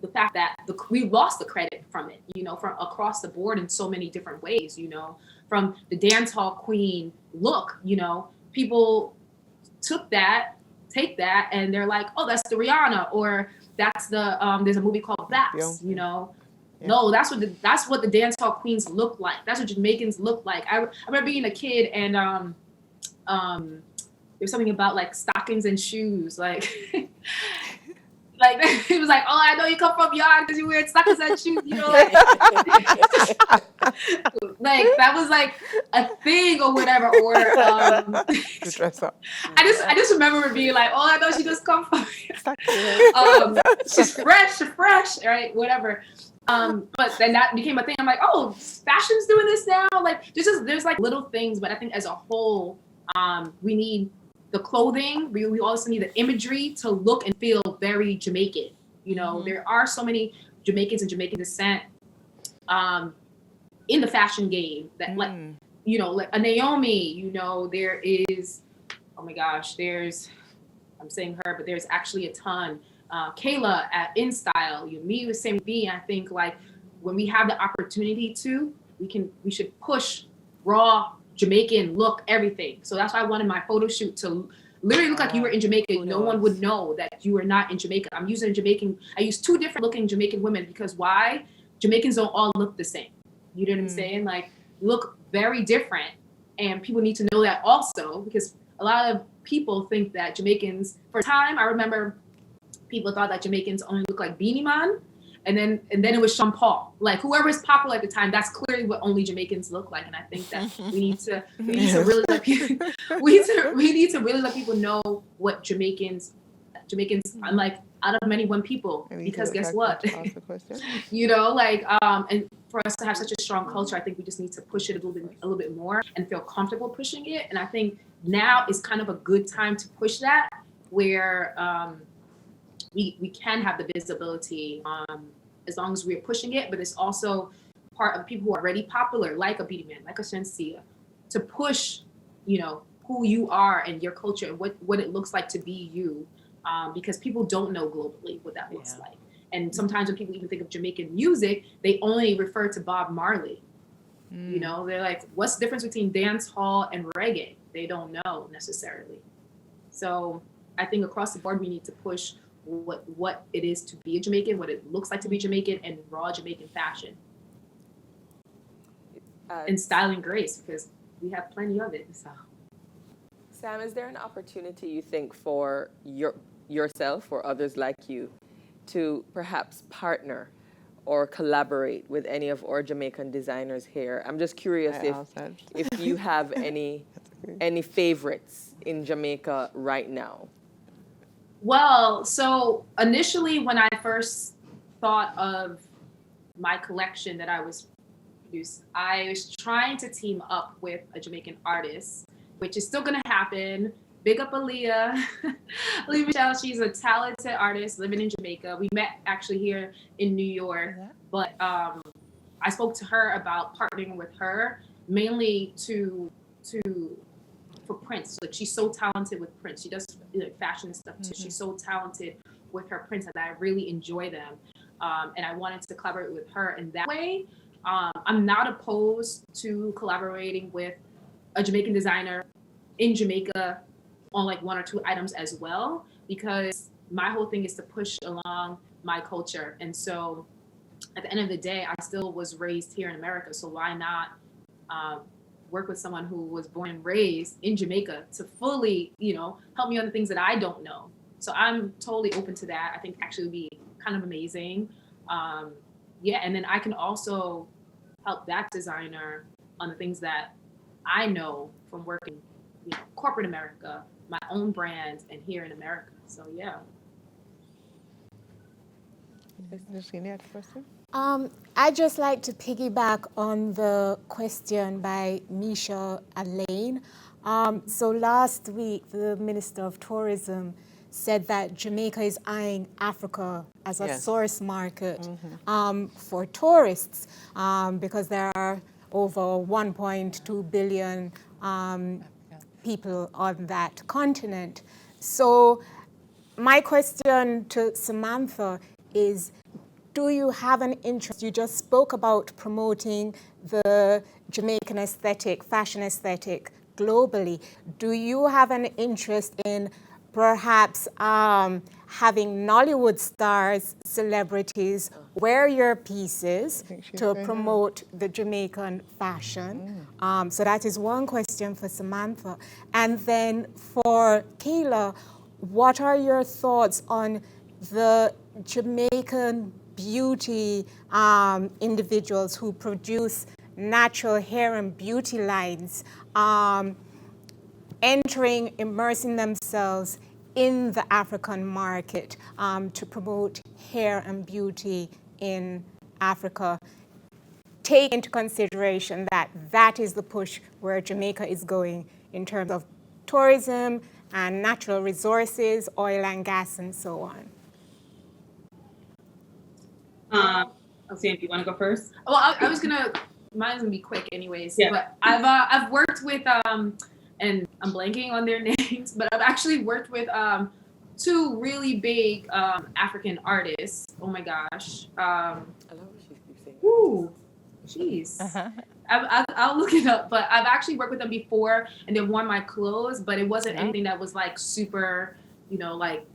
the fact that we've lost the credit from it, from across the board in so many different ways, from the dance hall queen look, people take that and they're like, oh, that's the Rihanna, or that's the there's a movie called That's, No, that's what the dance hall queens look like. That's what Jamaicans look like. I remember being a kid and there's something about like stockings and shoes, like. Like he was like, "Oh, I know you come from Yard because you wear stockings and shoes." You know, like, like that was like a thing or whatever. Or To dress up. I just remember it being like, "Oh, I know she just come from." She's fresh, right? Whatever. But then that became a thing. I'm like, "Oh, fashion's doing this now." Like there's like little things, but I think as a whole, we need the clothing, we also need the imagery to look and feel very Jamaican. You know, there are so many Jamaicans and Jamaican descent in the fashion game that like, you know, like a Naomi, you know, there is, oh my gosh, I'm saying her, but there's actually a ton. Kayla at InStyle, me with Same B. I think like when we have the opportunity to, we should push raw Jamaican look, everything. So that's why I wanted my photo shoot to literally look like you were in Jamaica. No one would know that you were not in Jamaica. I use two different looking Jamaican women because why? Jamaicans don't all look the same. You know what I'm saying? Like look very different. And people need to know that also because a lot of people think that Jamaicans, for a time, I remember people thought that Jamaicans only look like Beanie Man. And then it was Sean Paul. Like whoever is popular at the time, that's clearly what only Jamaicans look like. And I think that we need to really let people we need to really let people know what Jamaicans unlike out of many one people. Because guess what? You know, like and for us to have such a strong culture, I think we just need to push it a little bit more and feel comfortable pushing it. And I think now is kind of a good time to push that where we can have the visibility as long as we're pushing it, but it's also part of people who are already popular, like a Beanie Man, like a Shensia, to push, you know, who you are and your culture and what it looks like to be you, because people don't know globally what that looks like. And sometimes when people even think of Jamaican music, they only refer to Bob Marley. You know, they're like, what's the difference between dance hall and reggae? They don't know necessarily. So I think across the board, we need to push what it is to be a Jamaican, what it looks like to be Jamaican, and raw Jamaican fashion. And style and grace, because we have plenty of it. So. Sam, is there an opportunity you think for yourself or others like you to perhaps partner or collaborate with any of our Jamaican designers here? I'm just curious if you have any favorites in Jamaica right now. Well, so initially when I first thought of my collection that I was trying to team up with a Jamaican artist, which is still going to happen. Big up Aaliyah. Aaliyah Michelle, she's a talented artist living in Jamaica. We met actually here in New York, but I spoke to her about partnering with her mainly for prints. Like she's so talented with prints. She does fashion and stuff too. She's so talented with her prints and I really enjoy them. And I wanted to collaborate with her in that way. I'm not opposed to collaborating with a Jamaican designer in Jamaica on like one or two items as well, because my whole thing is to push along my culture. And so at the end of the day, I still was raised here in America. So why not work with someone who was born and raised in Jamaica to fully, help me on the things that I don't know. So I'm totally open to that. I think actually would be kind of amazing. And then I can also help that designer on the things that I know from working, corporate America, my own brand, and here in America. So yeah. I'd just like to piggyback on the question by Misha Alain. So last week, the Minister of Tourism said that Jamaica is eyeing Africa as a source market for tourists because there are over 1.2 billion people on that continent. So my question to Samantha is, do you have an interest? You just spoke about promoting the Jamaican aesthetic, fashion aesthetic globally. Do you have an interest in perhaps having Nollywood stars, celebrities wear your pieces to promote the Jamaican fashion. So that is one question for Samantha. And then for Kayla, what are your thoughts on the Jamaican beauty individuals who produce natural hair and beauty lines, immersing themselves in the African market to promote hair and beauty in Africa? Take into consideration that that is the push where Jamaica is going in terms of tourism and natural resources, oil and gas, and so on. Sam, do you want to go first? Well, I was gonna. Mine's gonna be quick, anyways. Yeah. But I've worked with and I'm blanking on their names, but I've actually worked with two really big African artists. Oh my gosh. I love what she keeps saying. Ooh, jeez. I'll look it up, but I've actually worked with them before, and they've worn my clothes, but it wasn't anything that was like super, like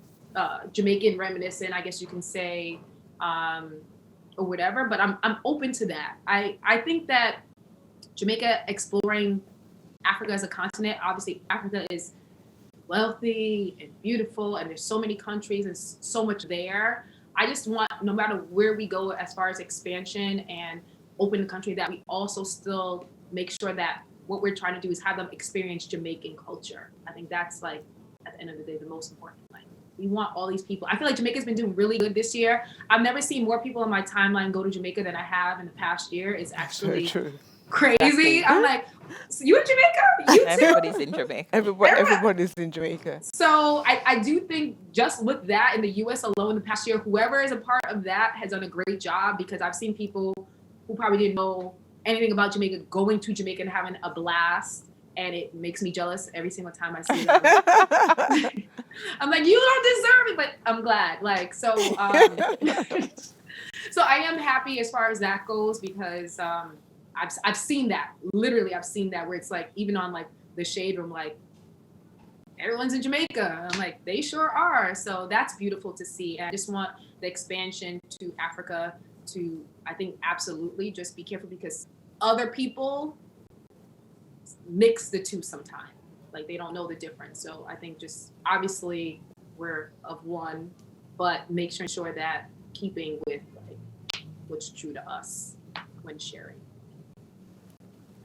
Jamaican reminiscent, I guess you can say, or whatever. But I'm open to that. I think that Jamaica exploring Africa as a continent, obviously Africa is wealthy and beautiful, and there's so many countries and so much there. I just want, no matter where we go as far as expansion and open the country, that we also still make sure that what we're trying to do is have them experience Jamaican culture. I think that's, like, at the end of the day, the most important thing. We want all these people. I feel like Jamaica's been doing really good this year. I've never seen more people on my timeline go to Jamaica than I have in the past year. It's actually crazy. Exactly. I'm like, so you in Jamaica? You too? Everybody's in Jamaica. Everybody's in Jamaica. So I do think just with that in the U.S. alone the past year, whoever is a part of that has done a great job, because I've seen people who probably didn't know anything about Jamaica going to Jamaica and having a blast. And it makes me jealous every single time I see them. I'm like, you don't deserve it, but I'm glad. Like, so so I am happy as far as that goes, because I've seen that. Literally, I've seen that where it's like, even on like the Shade Room, like, everyone's in Jamaica. I'm like, they sure are. So that's beautiful to see. And I just want the expansion to Africa to, I think, absolutely just be careful, because other people mix the two sometimes. Like, they don't know the difference. So I think just, obviously we're of one, but make sure that keeping with like what's true to us when sharing.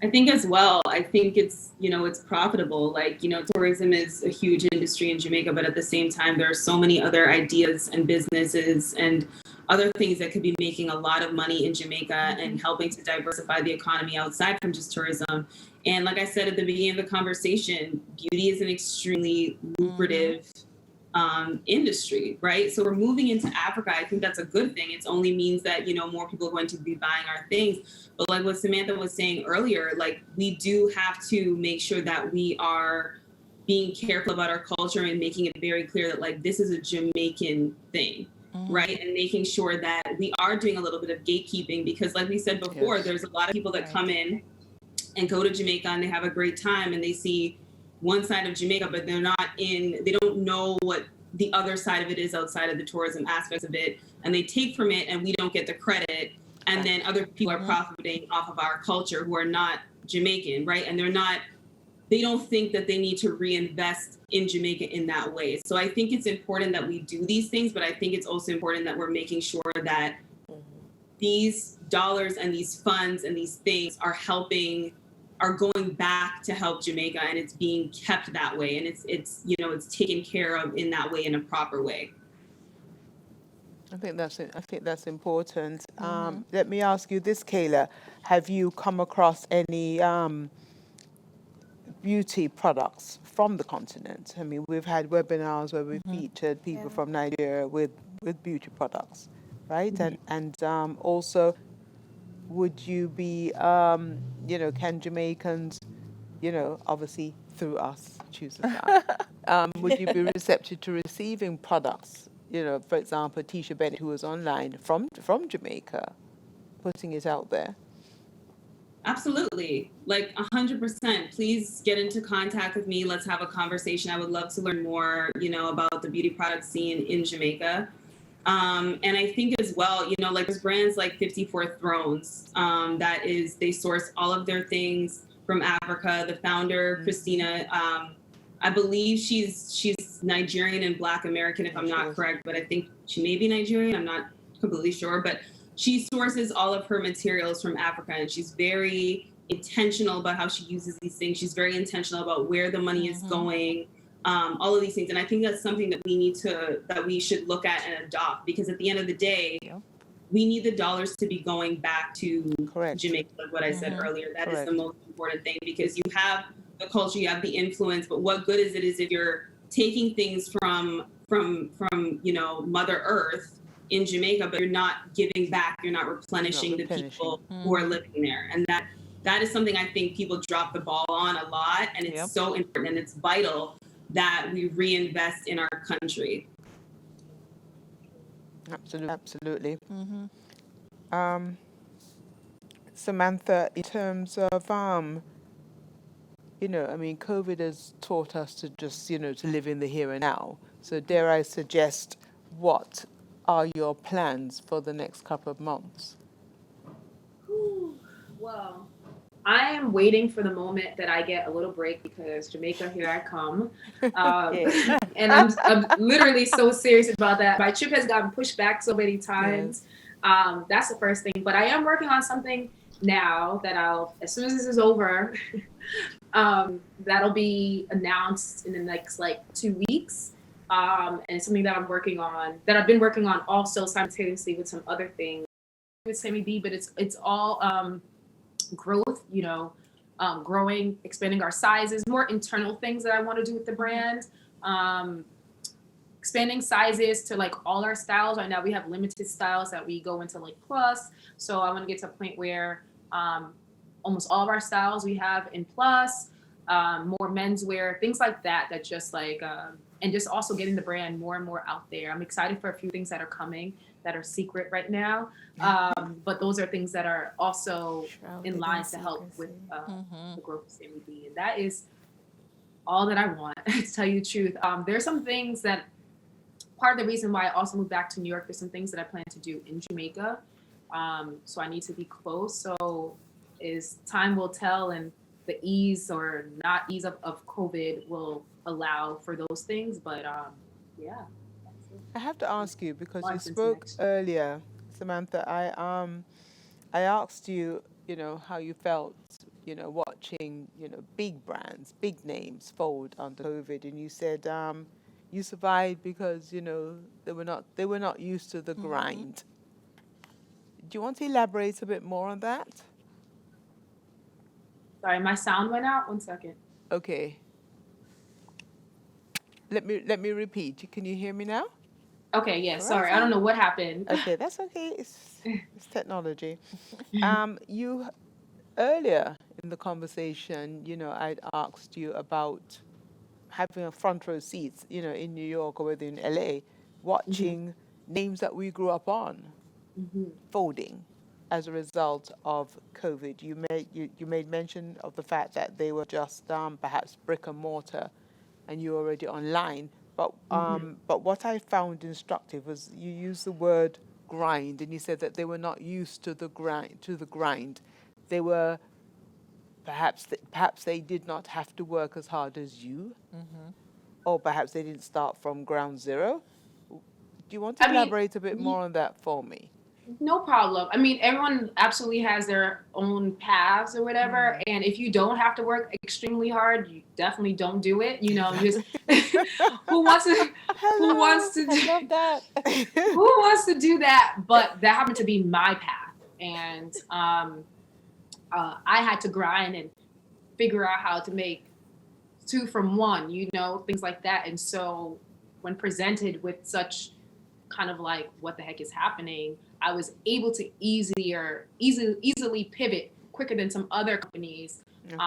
I think as well, I think it's, it's profitable. Like, tourism is a huge industry in Jamaica, but at the same time, there are so many other ideas and businesses and other things that could be making a lot of money in Jamaica and helping to diversify the economy outside from just tourism. And like I said at the beginning of the conversation, beauty is an extremely lucrative industry, right? So we're moving into Africa. I think that's a good thing. It only means that, more people are going to be buying our things. But like what Samantha was saying earlier, like, we do have to make sure that we are being careful about our culture and making it very clear that, like, this is a Jamaican thing. Right. And making sure that we are doing a little bit of gatekeeping, because like we said before, there's a lot of people that come in and go to Jamaica and they have a great time and they see one side of Jamaica, but they don't know what the other side of it is outside of the tourism aspects of it. And they take from it and we don't get the credit. And then other people are profiting off of our culture who are not Jamaican. Right. And they don't think that they need to reinvest in Jamaica in that way. So I think it's important that we do these things, but I think it's also important that we're making sure that these dollars and these funds and these things are going back to help Jamaica, and it's being kept that way. And it's taken care of in that way, in a proper way. I think that's important. Let me ask you this, Kayla. Have you come across any beauty products from the continent? I mean, we've had webinars where we've featured people from Nigeria with beauty products, right? And also, would you be, can Jamaicans, obviously through us, choose that, would you be receptive to receiving products? For example, Tisha Bennett, who was online from Jamaica, putting it out there. Absolutely. Like 100%. Please get into contact with me. Let's have a conversation. I would love to learn more, about the beauty product scene in Jamaica. And I think as well, like there's brands like 54 Thrones, they source all of their things from Africa. The founder, Christina, I believe she's Nigerian and Black American, if I'm not correct, but I think she may be Nigerian. I'm not completely sure, but she sources all of her materials from Africa, and she's very intentional about how she uses these things. She's very intentional about where the money is going, all of these things. And I think that's something that we should look at and adopt, because at the end of the day, we need the dollars to be going back to Jamaica, like what I said earlier. That is the most important thing, because you have the culture, you have the influence, but what good is it if you're taking things from Mother Earth in Jamaica, but you're not giving back, you're not replenishing the people who are living there. And that is something I think people drop the ball on a lot, and it's so important and it's vital that we reinvest in our country. Absolutely. Samantha, in terms of COVID has taught us to just to live in the here and now. So dare I suggest, what are your plans for the next couple of months? Well, I am waiting for the moment that I get a little break, because Jamaica, here I come. And I'm literally so serious about that. My trip has gotten pushed back so many times. That's the first thing. But I am working on something now that as soon as this is over, that'll be announced in the next 2 weeks. And it's something that I've been working on also simultaneously with some other things with Sammy B, but it's all growth, growing, expanding our sizes, more internal things that I want to do with the brand. Expanding sizes to all our styles. Right now we have limited styles that we go into plus. So I want to get to a point where almost all of our styles we have in plus, more menswear, things like that just and just also getting the brand more and more out there. I'm excited for a few things that are coming that are secret right now. But those are things that are also in line to help with the growth of Sammy B. And that is all that I want, to tell you the truth. There's some things that, part of the reason why I also moved back to New York, there's some things that I plan to do in Jamaica. So I need to be close. So time will tell, and the ease or not ease of COVID will allow for those things. But I have to ask you, because you spoke earlier, Samantha. I asked you, how you felt, watching, big brands, big names fold under COVID, and you said you survived because they were not used to the grind. Do you want to elaborate a bit more on that? Sorry, my sound went out. 1 second. Okay. Let me repeat. Can you hear me now? Okay, yeah, sorry. I don't know what happened. Okay, that's okay. It's technology. You earlier in the conversation, I'd asked you about having a front row seats, in New York or whether in LA, watching names that we grew up on folding as a result of COVID. You made mention of the fact that they were just perhaps brick and mortar, and you're already online. But what I found instructive was you used the word grind, and you said that they were not used to the grind. They were perhaps they did not have to work as hard as you, or perhaps they didn't start from ground zero. Do you want to elaborate a bit more on that for me? No problem. I mean, everyone absolutely has their own paths or whatever. And if you don't have to work extremely hard, you definitely don't do it. Just who wants to do that? But that happened to be my path. And I had to grind and figure out how to make 2 from 1, things like that. And so when presented with such kind of what the heck is happening, I was able to easily pivot quicker than some other companies. Okay.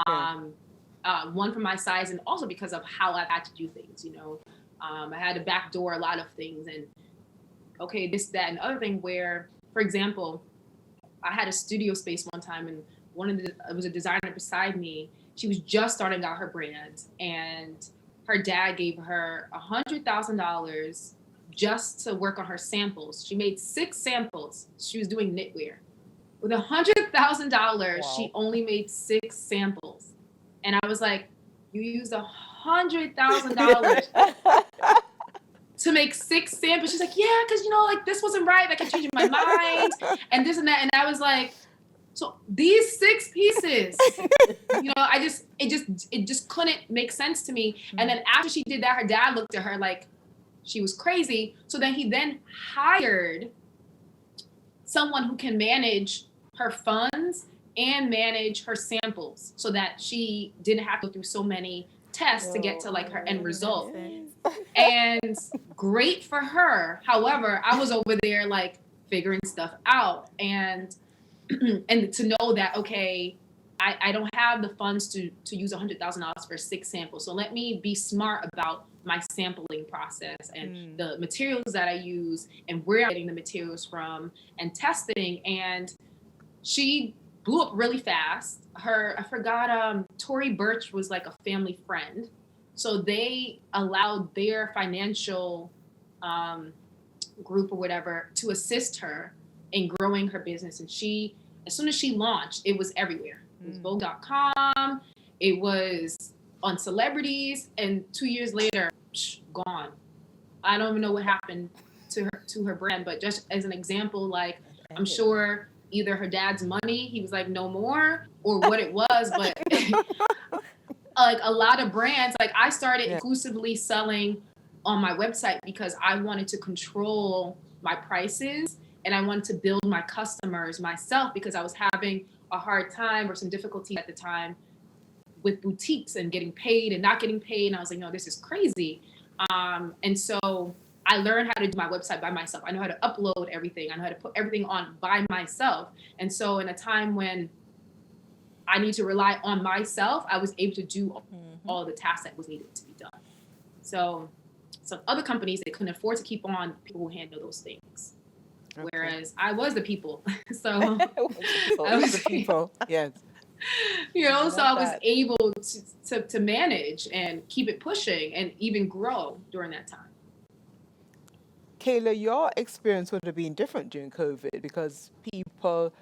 One, for my size, and also because of how I've had to do things. I had to backdoor a lot of things, and this, that, and other thing. Where, for example, I had a studio space one time, and it was a designer beside me. She was just starting out her brand, and her dad gave her $100,000 just to work on her samples. She made 6 samples. She was doing knitwear. With $100,000, she only made 6 samples. And I was like, you used $100,000 to make 6 samples. She's like, yeah, because, like, this wasn't right. Like, I'm changing my mind and this and that. And I was like, so these 6 pieces, it just couldn't make sense to me. And then after she did that, her dad looked at her like she was crazy. So then he then hired someone who can manage her funds and manage her samples so that she didn't have to go through so many tests to get to like her end result. And great for her. However, I was over there like figuring stuff out and to know that, okay, I don't have the funds to use $100,000 for 6 samples. So let me be smart about my sampling process and the materials that I use and where I'm getting the materials from and testing. And she blew up really fast. Tory Burch was like a family friend. So they allowed their financial group or whatever to assist her in growing her business. And as soon as she launched, it was everywhere. It was Vogue.com. It was on celebrities. And 2 years later, gone. I don't even know what happened to her brand. But just as an example, like, I'm sure either her dad's money, he was like, no more, or what it was. But like a lot of brands, like I started exclusively selling on my website because I wanted to control my prices and I wanted to build my customers myself because I was having a hard time or some difficulty at the time with boutiques and getting paid and not getting paid. And I was like, no, this is crazy. And so I learned how to do my website by myself. I know how to upload everything. I know how to put everything on by myself. And so in a time when I need to rely on myself, I was able to do all the tasks that was needed to be done. So some other companies, they couldn't afford to keep on people who handle those things. Okay. Whereas I was the people. So I was the people. Yes. So I was able to manage and keep it pushing and even grow during that time. Kayla, your experience would have been different during COVID because people,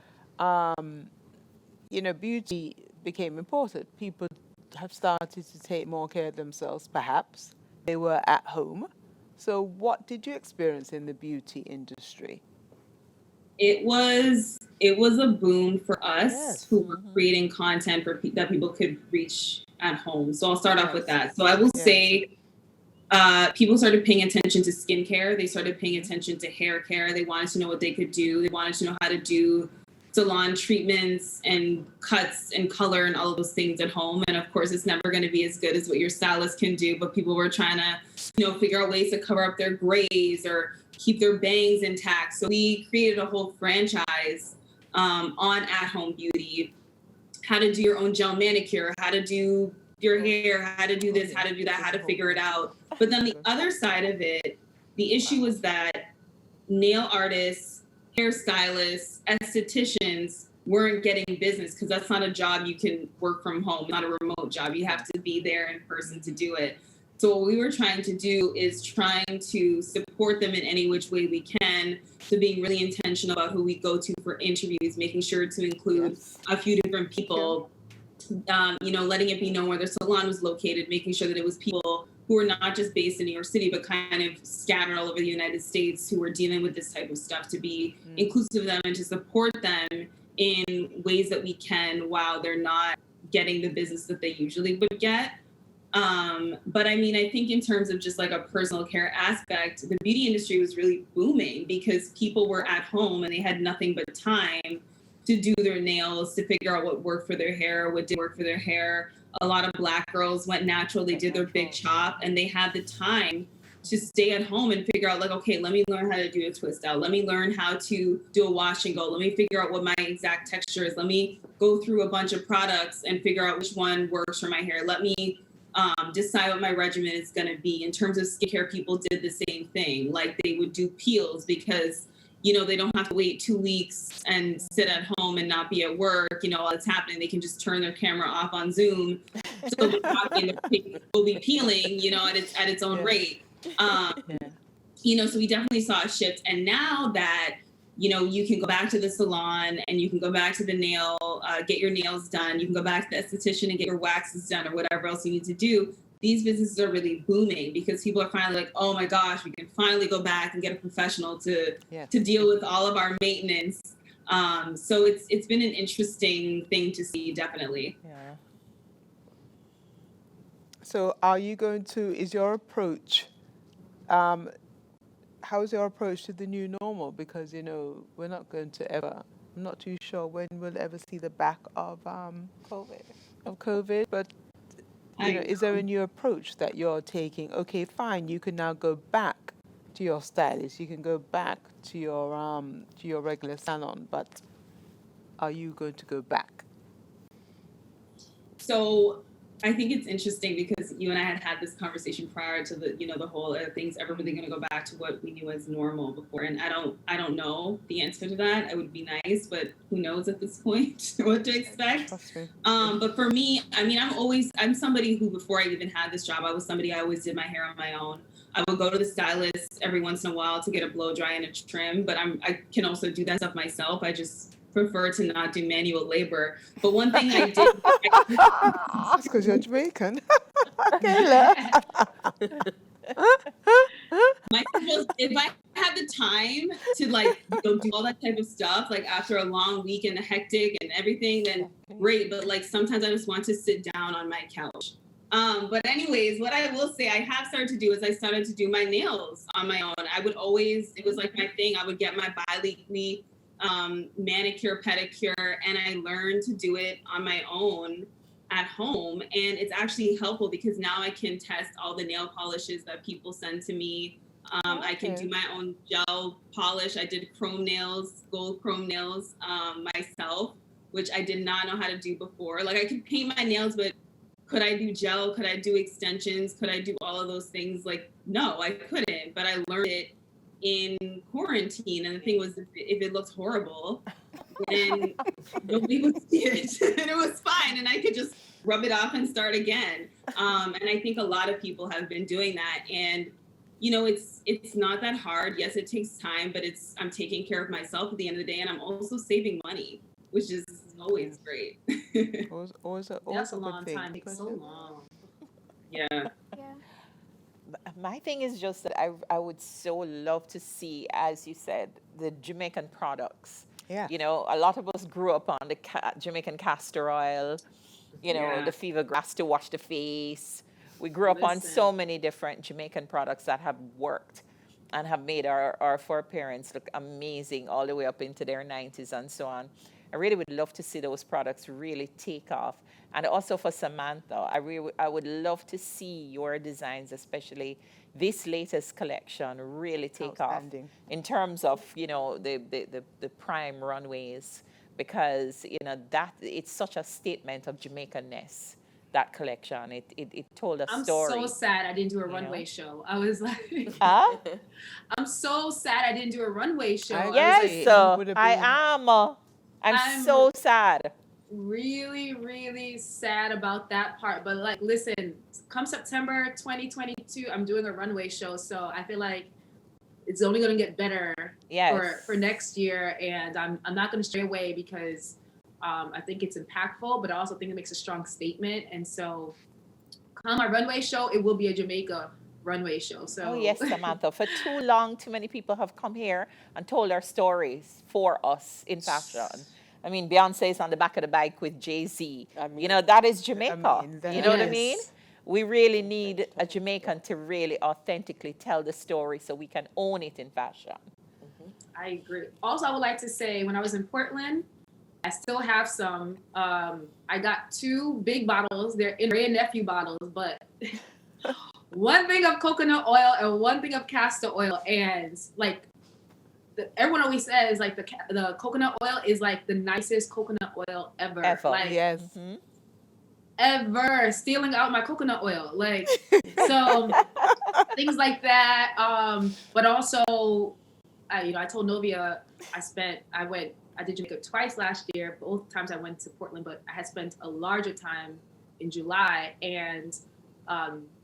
beauty became important. People have started to take more care of themselves, perhaps. They were at home. So what did you experience in the beauty industry? It was a boom for us who were creating content that people could reach at home. So I'll start off with that. So I will say people started paying attention to skincare. They started paying attention to hair care. They wanted to know what they could do. They wanted to know how to do salon treatments and cuts and color and all of those things at home. And of course, it's never going to be as good as what your stylist can do, but people were trying to, figure out ways to cover up their grays or keep their bangs intact. So we created a whole franchise on at-home beauty, how to do your own gel manicure, how to do your hair, how to do this, how to do that, how to figure it out. But then the other side of it, the issue was that nail artists, hairstylists, estheticians weren't getting business because that's not a job you can work from home, not a remote job. You have to be there in person to do it. So what we were trying to do is trying to support them in any which way we can. So being really intentional about who we go to for interviews, making sure to include a few different people, letting it be known where the salon was located, making sure that it was people who were not just based in New York City, but kind of scattered all over the United States who were dealing with this type of stuff, to be inclusive of them and to support them in ways that we can while they're not getting the business that they usually would get. But I mean, I think in terms of just like a personal care aspect, the beauty industry was really booming because people were at home and they had nothing but time to do their nails, to figure out what worked for their hair, what didn't work for their hair. A lot of Black girls went natural, they did their big chop, and they had the time to stay at home and figure out like, okay, let me learn how to do a twist out. Let me learn how to do a wash and go. Let me figure out what my exact texture is. Let me go through a bunch of products and figure out which one works for my hair. Let me decide what my regimen is going to be. In terms of skincare, people did the same thing. Like they would do peels because, they don't have to wait 2 weeks and sit at home and not be at work, while it's happening. They can just turn their camera off on Zoom. So the coffee and the cake will be peeling, at its own rate. So we definitely saw a shift. And now that, you can go back to the salon and you can go back to the get your nails done. You can go back to the esthetician and get your waxes done or whatever else you need to do. These businesses are really booming because people are finally like, oh my gosh, we can finally go back and get a professional to deal with all of our maintenance. So it's been an interesting thing to see, definitely. Yeah. So is your approach, how's your approach to the new normal? Because, we're not going to ever, I'm not too sure when we'll ever see the back of COVID, but is there a new approach that you're taking? Okay, fine, you can now go back to your stylist, you can go back to your regular salon, but are you going to go back? So I think it's interesting because you and I had this conversation prior to the whole things ever really going to go back to what we knew as normal before. And I don't know the answer to that. It would be nice, but who knows at this point what to expect. But for me, I'm somebody who, before I even had this job, I always did my hair on my own. I would go to the stylist every once in a while to get a blow dry and a trim, but I can also do that stuff myself. I just prefer to not do manual labor. But one thing I did... That's because you're Jamaican. Kayla. If I have the time to do all that type of stuff, after a long week and a hectic and everything, then great. But sometimes I just want to sit down on my couch. But anyways, what I will say I have started to do is I started to do my nails on my own. It was like my thing. I would get my bi-weekly manicure, pedicure, and I learned to do it on my own at home. And it's actually helpful because now I can test all the nail polishes that people send to me. I can do my own gel polish. I did gold chrome nails myself, which I did not know how to do before. I could paint my nails, but could I do gel? Could I do extensions? Could I do all of those things? No, I couldn't, but I learned it in quarantine. And the thing was, if it looks horrible, then nobody would see it. And it was fine. And I could just rub it off and start again. And I think a lot of people have been doing that. And, it's not that hard. Yes, it takes time, but I'm taking care of myself at the end of the day. And I'm also saving money, which is always great. always That's a good long thing. time. It's so long. Yeah. My thing is just that I would so love to see, as you said, the Jamaican products. Yeah. A lot of us grew up on the Jamaican castor oil, the fever grass to wash the face. We grew up on so many different Jamaican products that have worked and have made our foreparents look amazing all the way up into their 90s and so on. I really would love to see those products really take off. And also for Samantha, I would love to see your designs, especially this latest collection, really take off in terms of, the prime runways, because, that it's such a statement of Jamaicanness, that collection. It told a story. I'm so sad I didn't do a runway show. I was like, I'm so sad I didn't do a runway show. Yes, I am. I'm so sad. Really, really sad about that part. But listen, come September 2022, I'm doing a runway show. So I feel like it's only going to get better for next year. And I'm not going to stray away because I think it's impactful, but I also think it makes a strong statement. And so come my runway show, it will be a Jamaica runway show. So yes, Samantha. For too long, too many people have come here and told their stories for us in fashion. I mean, Beyonce is on the back of the bike with Jay-Z. That is Jamaica. You know what I mean? We really need a Jamaican to really authentically tell the story so we can own it in fashion. I agree. Also, I would like to say, when I was in Portland, I still have some. I got 2 big bottles. They're in Ray and Nephew bottles, but one thing of coconut oil and one thing of castor oil. And everyone always says the coconut oil is the nicest coconut oil ever. Yes. Ever stealing out my coconut oil. So things like that. But also I told Novia I did Jamaica twice last year. Both times I went to Portland, but I had spent a larger time in July. And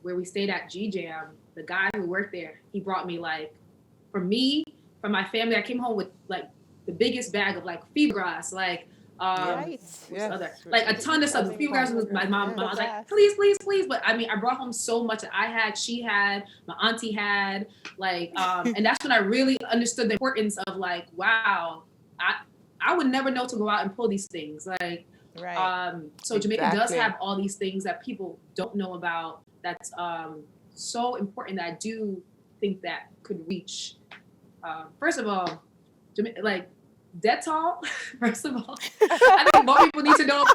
where we stayed at G Jam, the guy who worked there, he brought me like, for my family, I came home with like the biggest bag of like fever grass, like Right. like a ton of stuff. The fever grass was my mom. I was like, please, please, please. But I mean, I brought home so much. I had, she had, my auntie had, like, and that's when I really understood the importance of like, wow, I would never know to go out and pull these things. Like, Right. so Jamaica does have all these things that people don't know about. That's so important that I do think that could reach. First of all, like Dettol. First of all, I think more people need to know.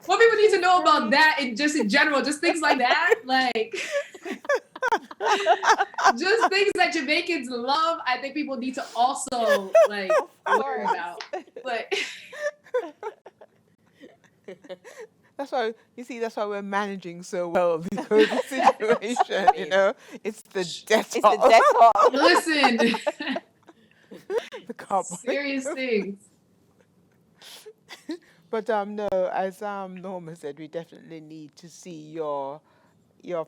More people need to know about that, and just in general, just things like that, like just things that Jamaicans love. I think people need to also like learn about. But that's why that's why we're managing so well the COVID situation. You know, it's the Dettol. listen, The carbon. serious things. But no, as Norma said, we definitely need to see your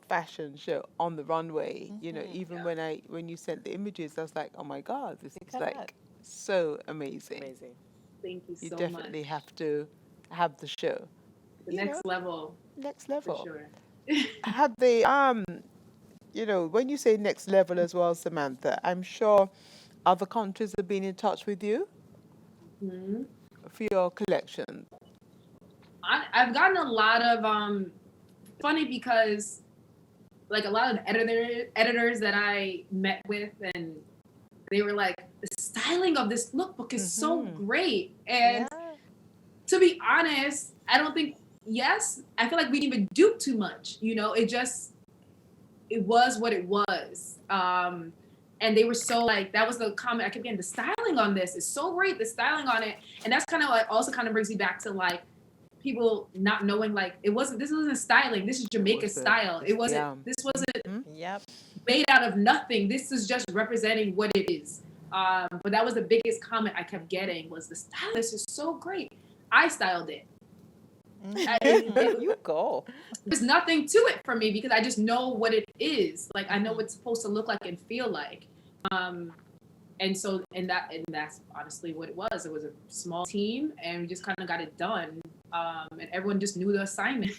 fashion show on the runway. You know, even when you sent the images, I was like, oh my God, this is like so amazing. Amazing. Thank you so You much. definitely have to have the show. The next level. Next level. For sure. Have they you know, when you say next level as well, Samantha, I'm sure other countries have been in touch with you for your collection. I've gotten a lot of funny because like a lot of editors that I met with, and they were like, the styling of this lookbook is so great. And to be honest, I don't think, I feel like we didn't even do too much. You know, it was what it was. And they were so like, that was the comment I kept getting, the styling on this is so great, the styling on it. And that's kind of like, also kind of brings me back to like, people not knowing like, this wasn't styling, this is Jamaica style. This wasn't made out of nothing. This is just representing what it is. But that was the biggest comment I kept getting, was the style, this is so great. I styled it. You go. There's nothing to it for me because I just know what it is. Like, I know what it's supposed to look like and feel like. And that's honestly what it was. It was a small team, and we just kind of got it done. And everyone just knew the assignment.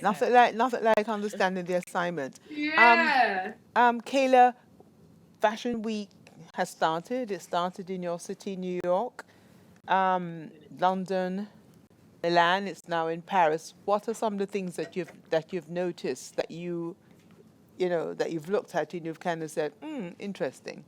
Nothing like understanding the assignment. Yeah. Kayla, Fashion Week has started. It started in your city, New York, London, Milan. It's now in Paris. What are some of the things that you've noticed, that you know, that you've looked at and you've kind of said, interesting?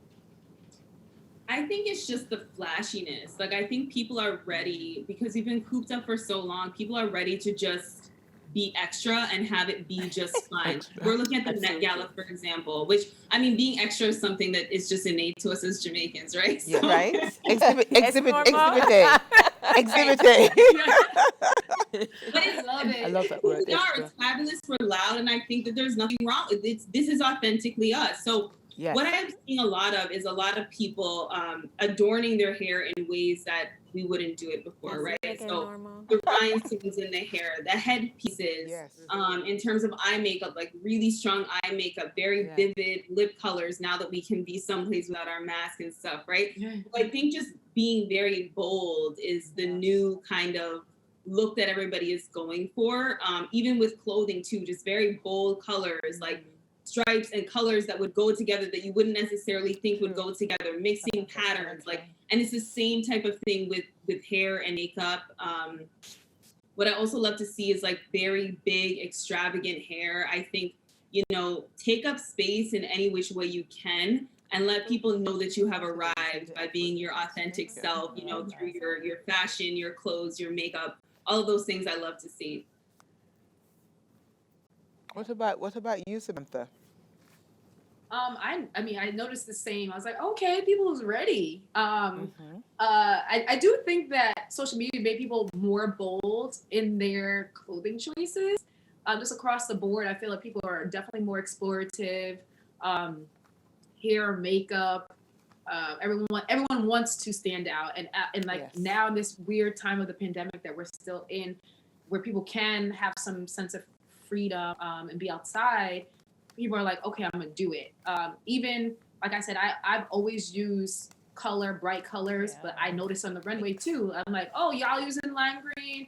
I think it's just the flashiness. Like, I think people are ready, because we've been cooped up for so long. People are ready to just be extra and have it be just fun. We're looking at the Met Gala, for example, which, I mean, being extra is something that is just innate to us as Jamaicans, right? Yeah, so, right? Exhibit day. Exhibit day. But I love that word. It's fabulous, we're loud, and I think that there's nothing wrong with it. This is authentically us. So what I'm seeing a lot of is a lot of people adorning their hair in ways that we wouldn't do it before, right? So the rhinestones in the hair, the headpieces, in terms of eye makeup, like really strong eye makeup, very vivid lip colors, now that we can be someplace without our mask and stuff, right? So I think just being very bold is the new kind of look that everybody is going for. Even with clothing too, just very bold colors, like stripes and colors that would go together that you wouldn't necessarily think would go together, mixing patterns, like, and it's the same type of thing with hair and makeup. What I also love to see is like very big, extravagant hair. I think, you know, take up space in any which way you can, and let people know that you have arrived by being your authentic self, you know, through your fashion, your clothes, your makeup, all of those things I love to see. What about you, Samantha? I mean, I noticed the same. I was like, okay, people was ready. I do think that social media made people more bold in their clothing choices. Just across the board, I feel like people are definitely more explorative. Hair, makeup, Everyone wants to stand out, and like Yes. now in this weird time of the pandemic that we're still in, where people can have some sense of freedom and be outside, people are like, okay, I'm gonna do it. Even like I said, I've always used bright colors, but I noticed on the runway too. I'm like, oh, y'all using lime green,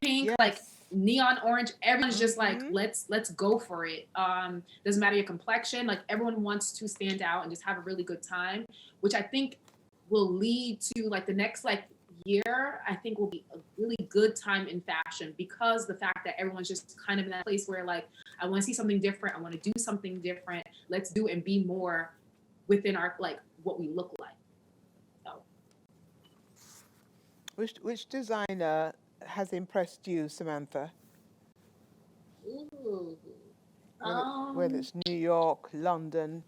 pink, Yes. like neon orange. Everyone's just like, let's go for it. Doesn't matter your complexion. Like everyone wants to stand out and just have a really good time, which I think will lead to like the next like year. I think will be a really good time in fashion, because the fact that everyone's just kind of in that place where like, I want to see something different. I want to do something different. Let's do and be more within our like what we look like. So. Which designer has impressed you, Samantha? Ooh. Whether it's New York, London,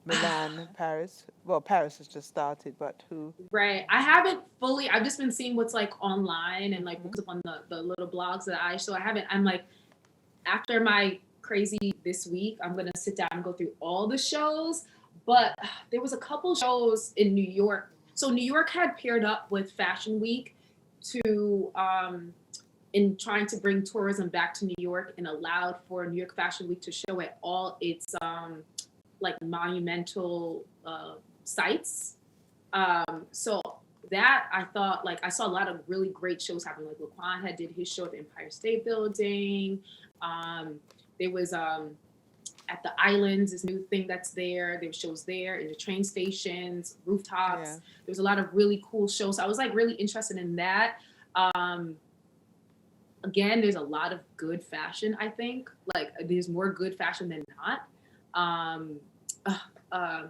Milan, Paris. Well, Paris has just started, but who? Right. I haven't fully. I've just been seeing what's like online and like what's up on the little blogs that I'm like, after my crazy this week, I'm gonna sit down and go through all the shows. But there was a couple shows in New York. So New York had paired up with Fashion Week to in trying to bring tourism back to New York, and allowed for New York Fashion Week to show at all its like monumental sites. So that I thought, like, I saw a lot of really great shows happening. Like Laquan had did his show at the Empire State Building. There was at the Islands, this new thing that's there. There were shows there in the train stations, rooftops. Yeah. There was a lot of really cool shows. So I was like really interested in that. Again, there's a lot of good fashion, I think. Like there's more good fashion than not.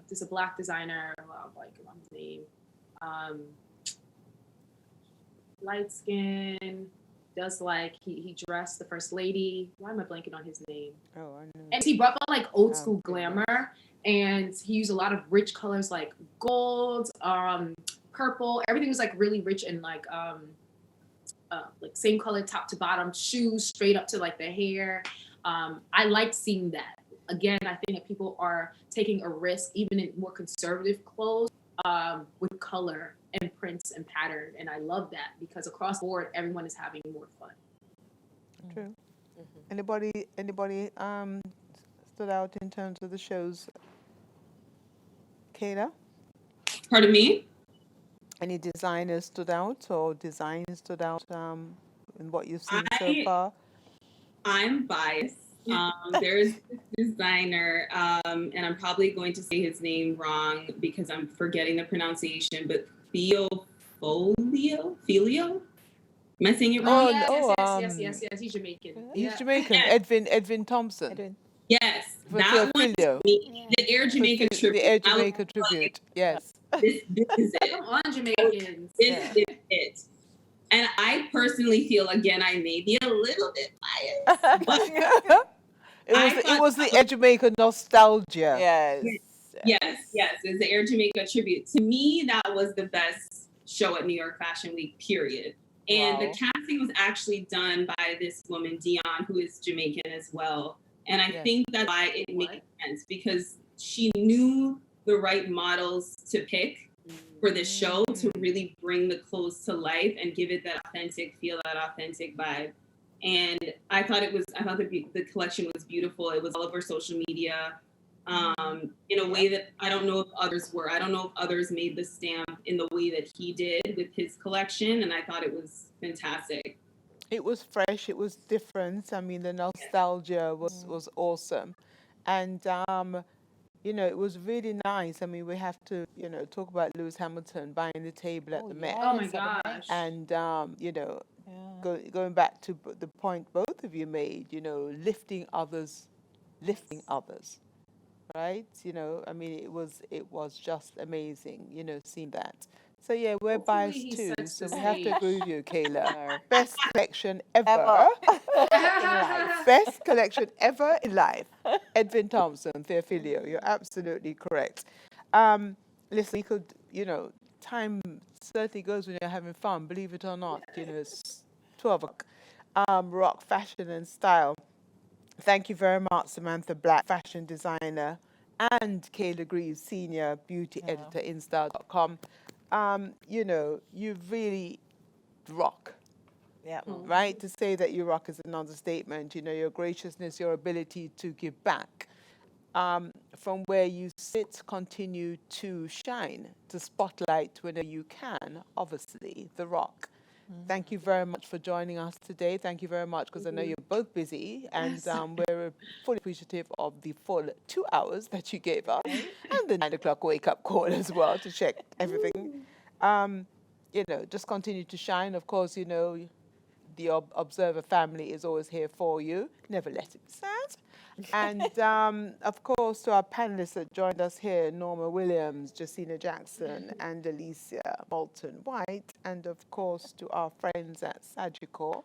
There's a Black designer, like his name, light skin, does like he dressed the first lady. Why am I blanking on his name? Oh, I know. And he brought on like old school glamour, and he used a lot of rich colors like gold, purple. Everything was like really rich and like same color top to bottom, shoes straight up to like the hair. I liked seeing that. Again, I think that people are taking a risk, even in more conservative clothes, with color and prints and pattern. And I love that, because across the board, everyone is having more fun. True. Anybody stood out in terms of the shows? Kayla? Pardon me? Any designers stood out, or designs stood out in what you've seen so far? I'm biased. There's this designer, and I'm probably going to say his name wrong because I'm forgetting the pronunciation, but Filio? Am I saying it wrong? Yes. He's Jamaican. He's Jamaican. Yeah. Edwin Thompson. Yes, For that one. Filio. The Air Jamaica tribute. The Air Jamaica tribute. Yes. This is it. Come on, Jamaicans. This is it. And I personally feel, again, I may be a little bit biased, but it was the Air Jamaica nostalgia. Yes. It's the Air Jamaica tribute. To me, that was the best show at New York Fashion Week, period. And the casting was actually done by this woman, Dion, who is Jamaican as well. And I think that's why it makes sense, because she knew the right models to pick for the show to really bring the clothes to life and give it that authentic feel, that authentic vibe. And I thought the collection was beautiful. It was all over social media in a way that I don't know if others were. I don't know if others made the stamp in the way that he did with his collection. And I thought it was fantastic. It was fresh. It was different. I mean, the nostalgia was awesome. And it was really nice. I mean, we have to, talk about Lewis Hamilton buying the table at the Met. Oh my gosh. And, going back to the point both of you made, lifting others, right? I mean, it was just amazing, seeing that. So yeah, we're biased too. So we have to agree with you, Kayla. Best collection ever. Best collection ever in life. Edwin Thompson, Theophilio. You're absolutely correct. Listen, we could, time certainly goes when you're having fun. Believe it or not, it's 12 o'clock. Rock, fashion, and style. Thank you very much, Samantha Black, fashion designer and Kayla Greaves, Senior Beauty Editor in Style.com. You know, you really rock. Yeah. Right? To say that you rock is an understatement. You know, your graciousness, your ability to give back. From where you sit, continue to shine, to spotlight whenever you can, obviously, the rock. Thank you very much for joining us today. Thank you very much, because I know you're both busy, and we're fully appreciative of the full 2 hours that you gave us, and the 9 o'clock wake-up call as well to check everything. You know, just continue to shine. Of course, you know, the Observer family is always here for you. Never let it be sad. And of course, to our panelists that joined us here, Norma Williams, Jacina Jackson, and Alicia Bolton White, and of course to our friends at Sagicor.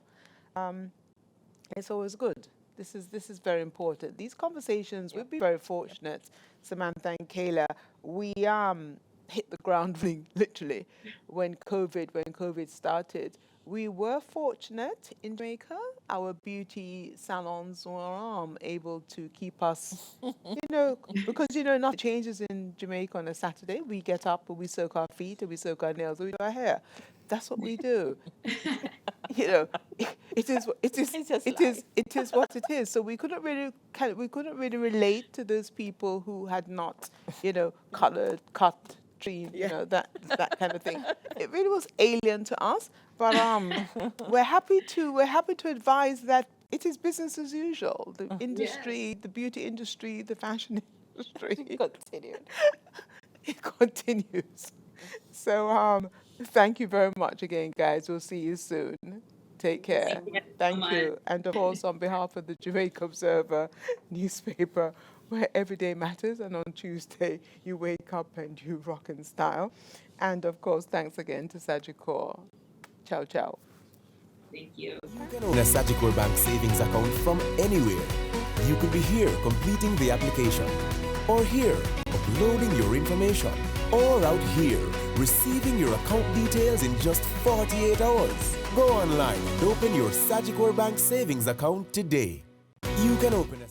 It's always good. This is very important. These conversations, we've been very fortunate, Samantha and Kayla. We hit the ground running literally when COVID started. We were fortunate in Jamaica. Our beauty salons were able to keep us, you know, because, you know, nothing changes in Jamaica on a Saturday. We get up and we soak our feet and we soak our nails and we do our hair. That's what we do. You know, it is what it is. So we couldn't really relate to those people who had not, you know, cut, trimmed, you know, that kind of thing. It really was alien to us. But we're happy to advise that it is business as usual. The industry, the beauty industry, the fashion industry it continues. So thank you very much again, guys. We'll see you soon. Take care. Thank you. And of course, on behalf of the Jamaica Observer newspaper, where every day matters, and on Tuesday you wake up and you rock and style. And of course, thanks again to Sagicor. Ciao, ciao. Thank you. You can open a Sagicor Bank savings account from anywhere. You could be here completing the application, or here uploading your information, or out here receiving your account details in just 48 hours. Go online and open your Sagicor Bank savings account today. You can open a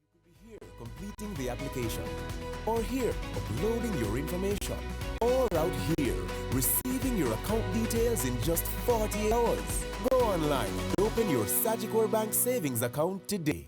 You could be here completing the application, or here uploading your information, or out here receiving your account details in just 48 hours. Go online and open your Sagicor Bank savings account today.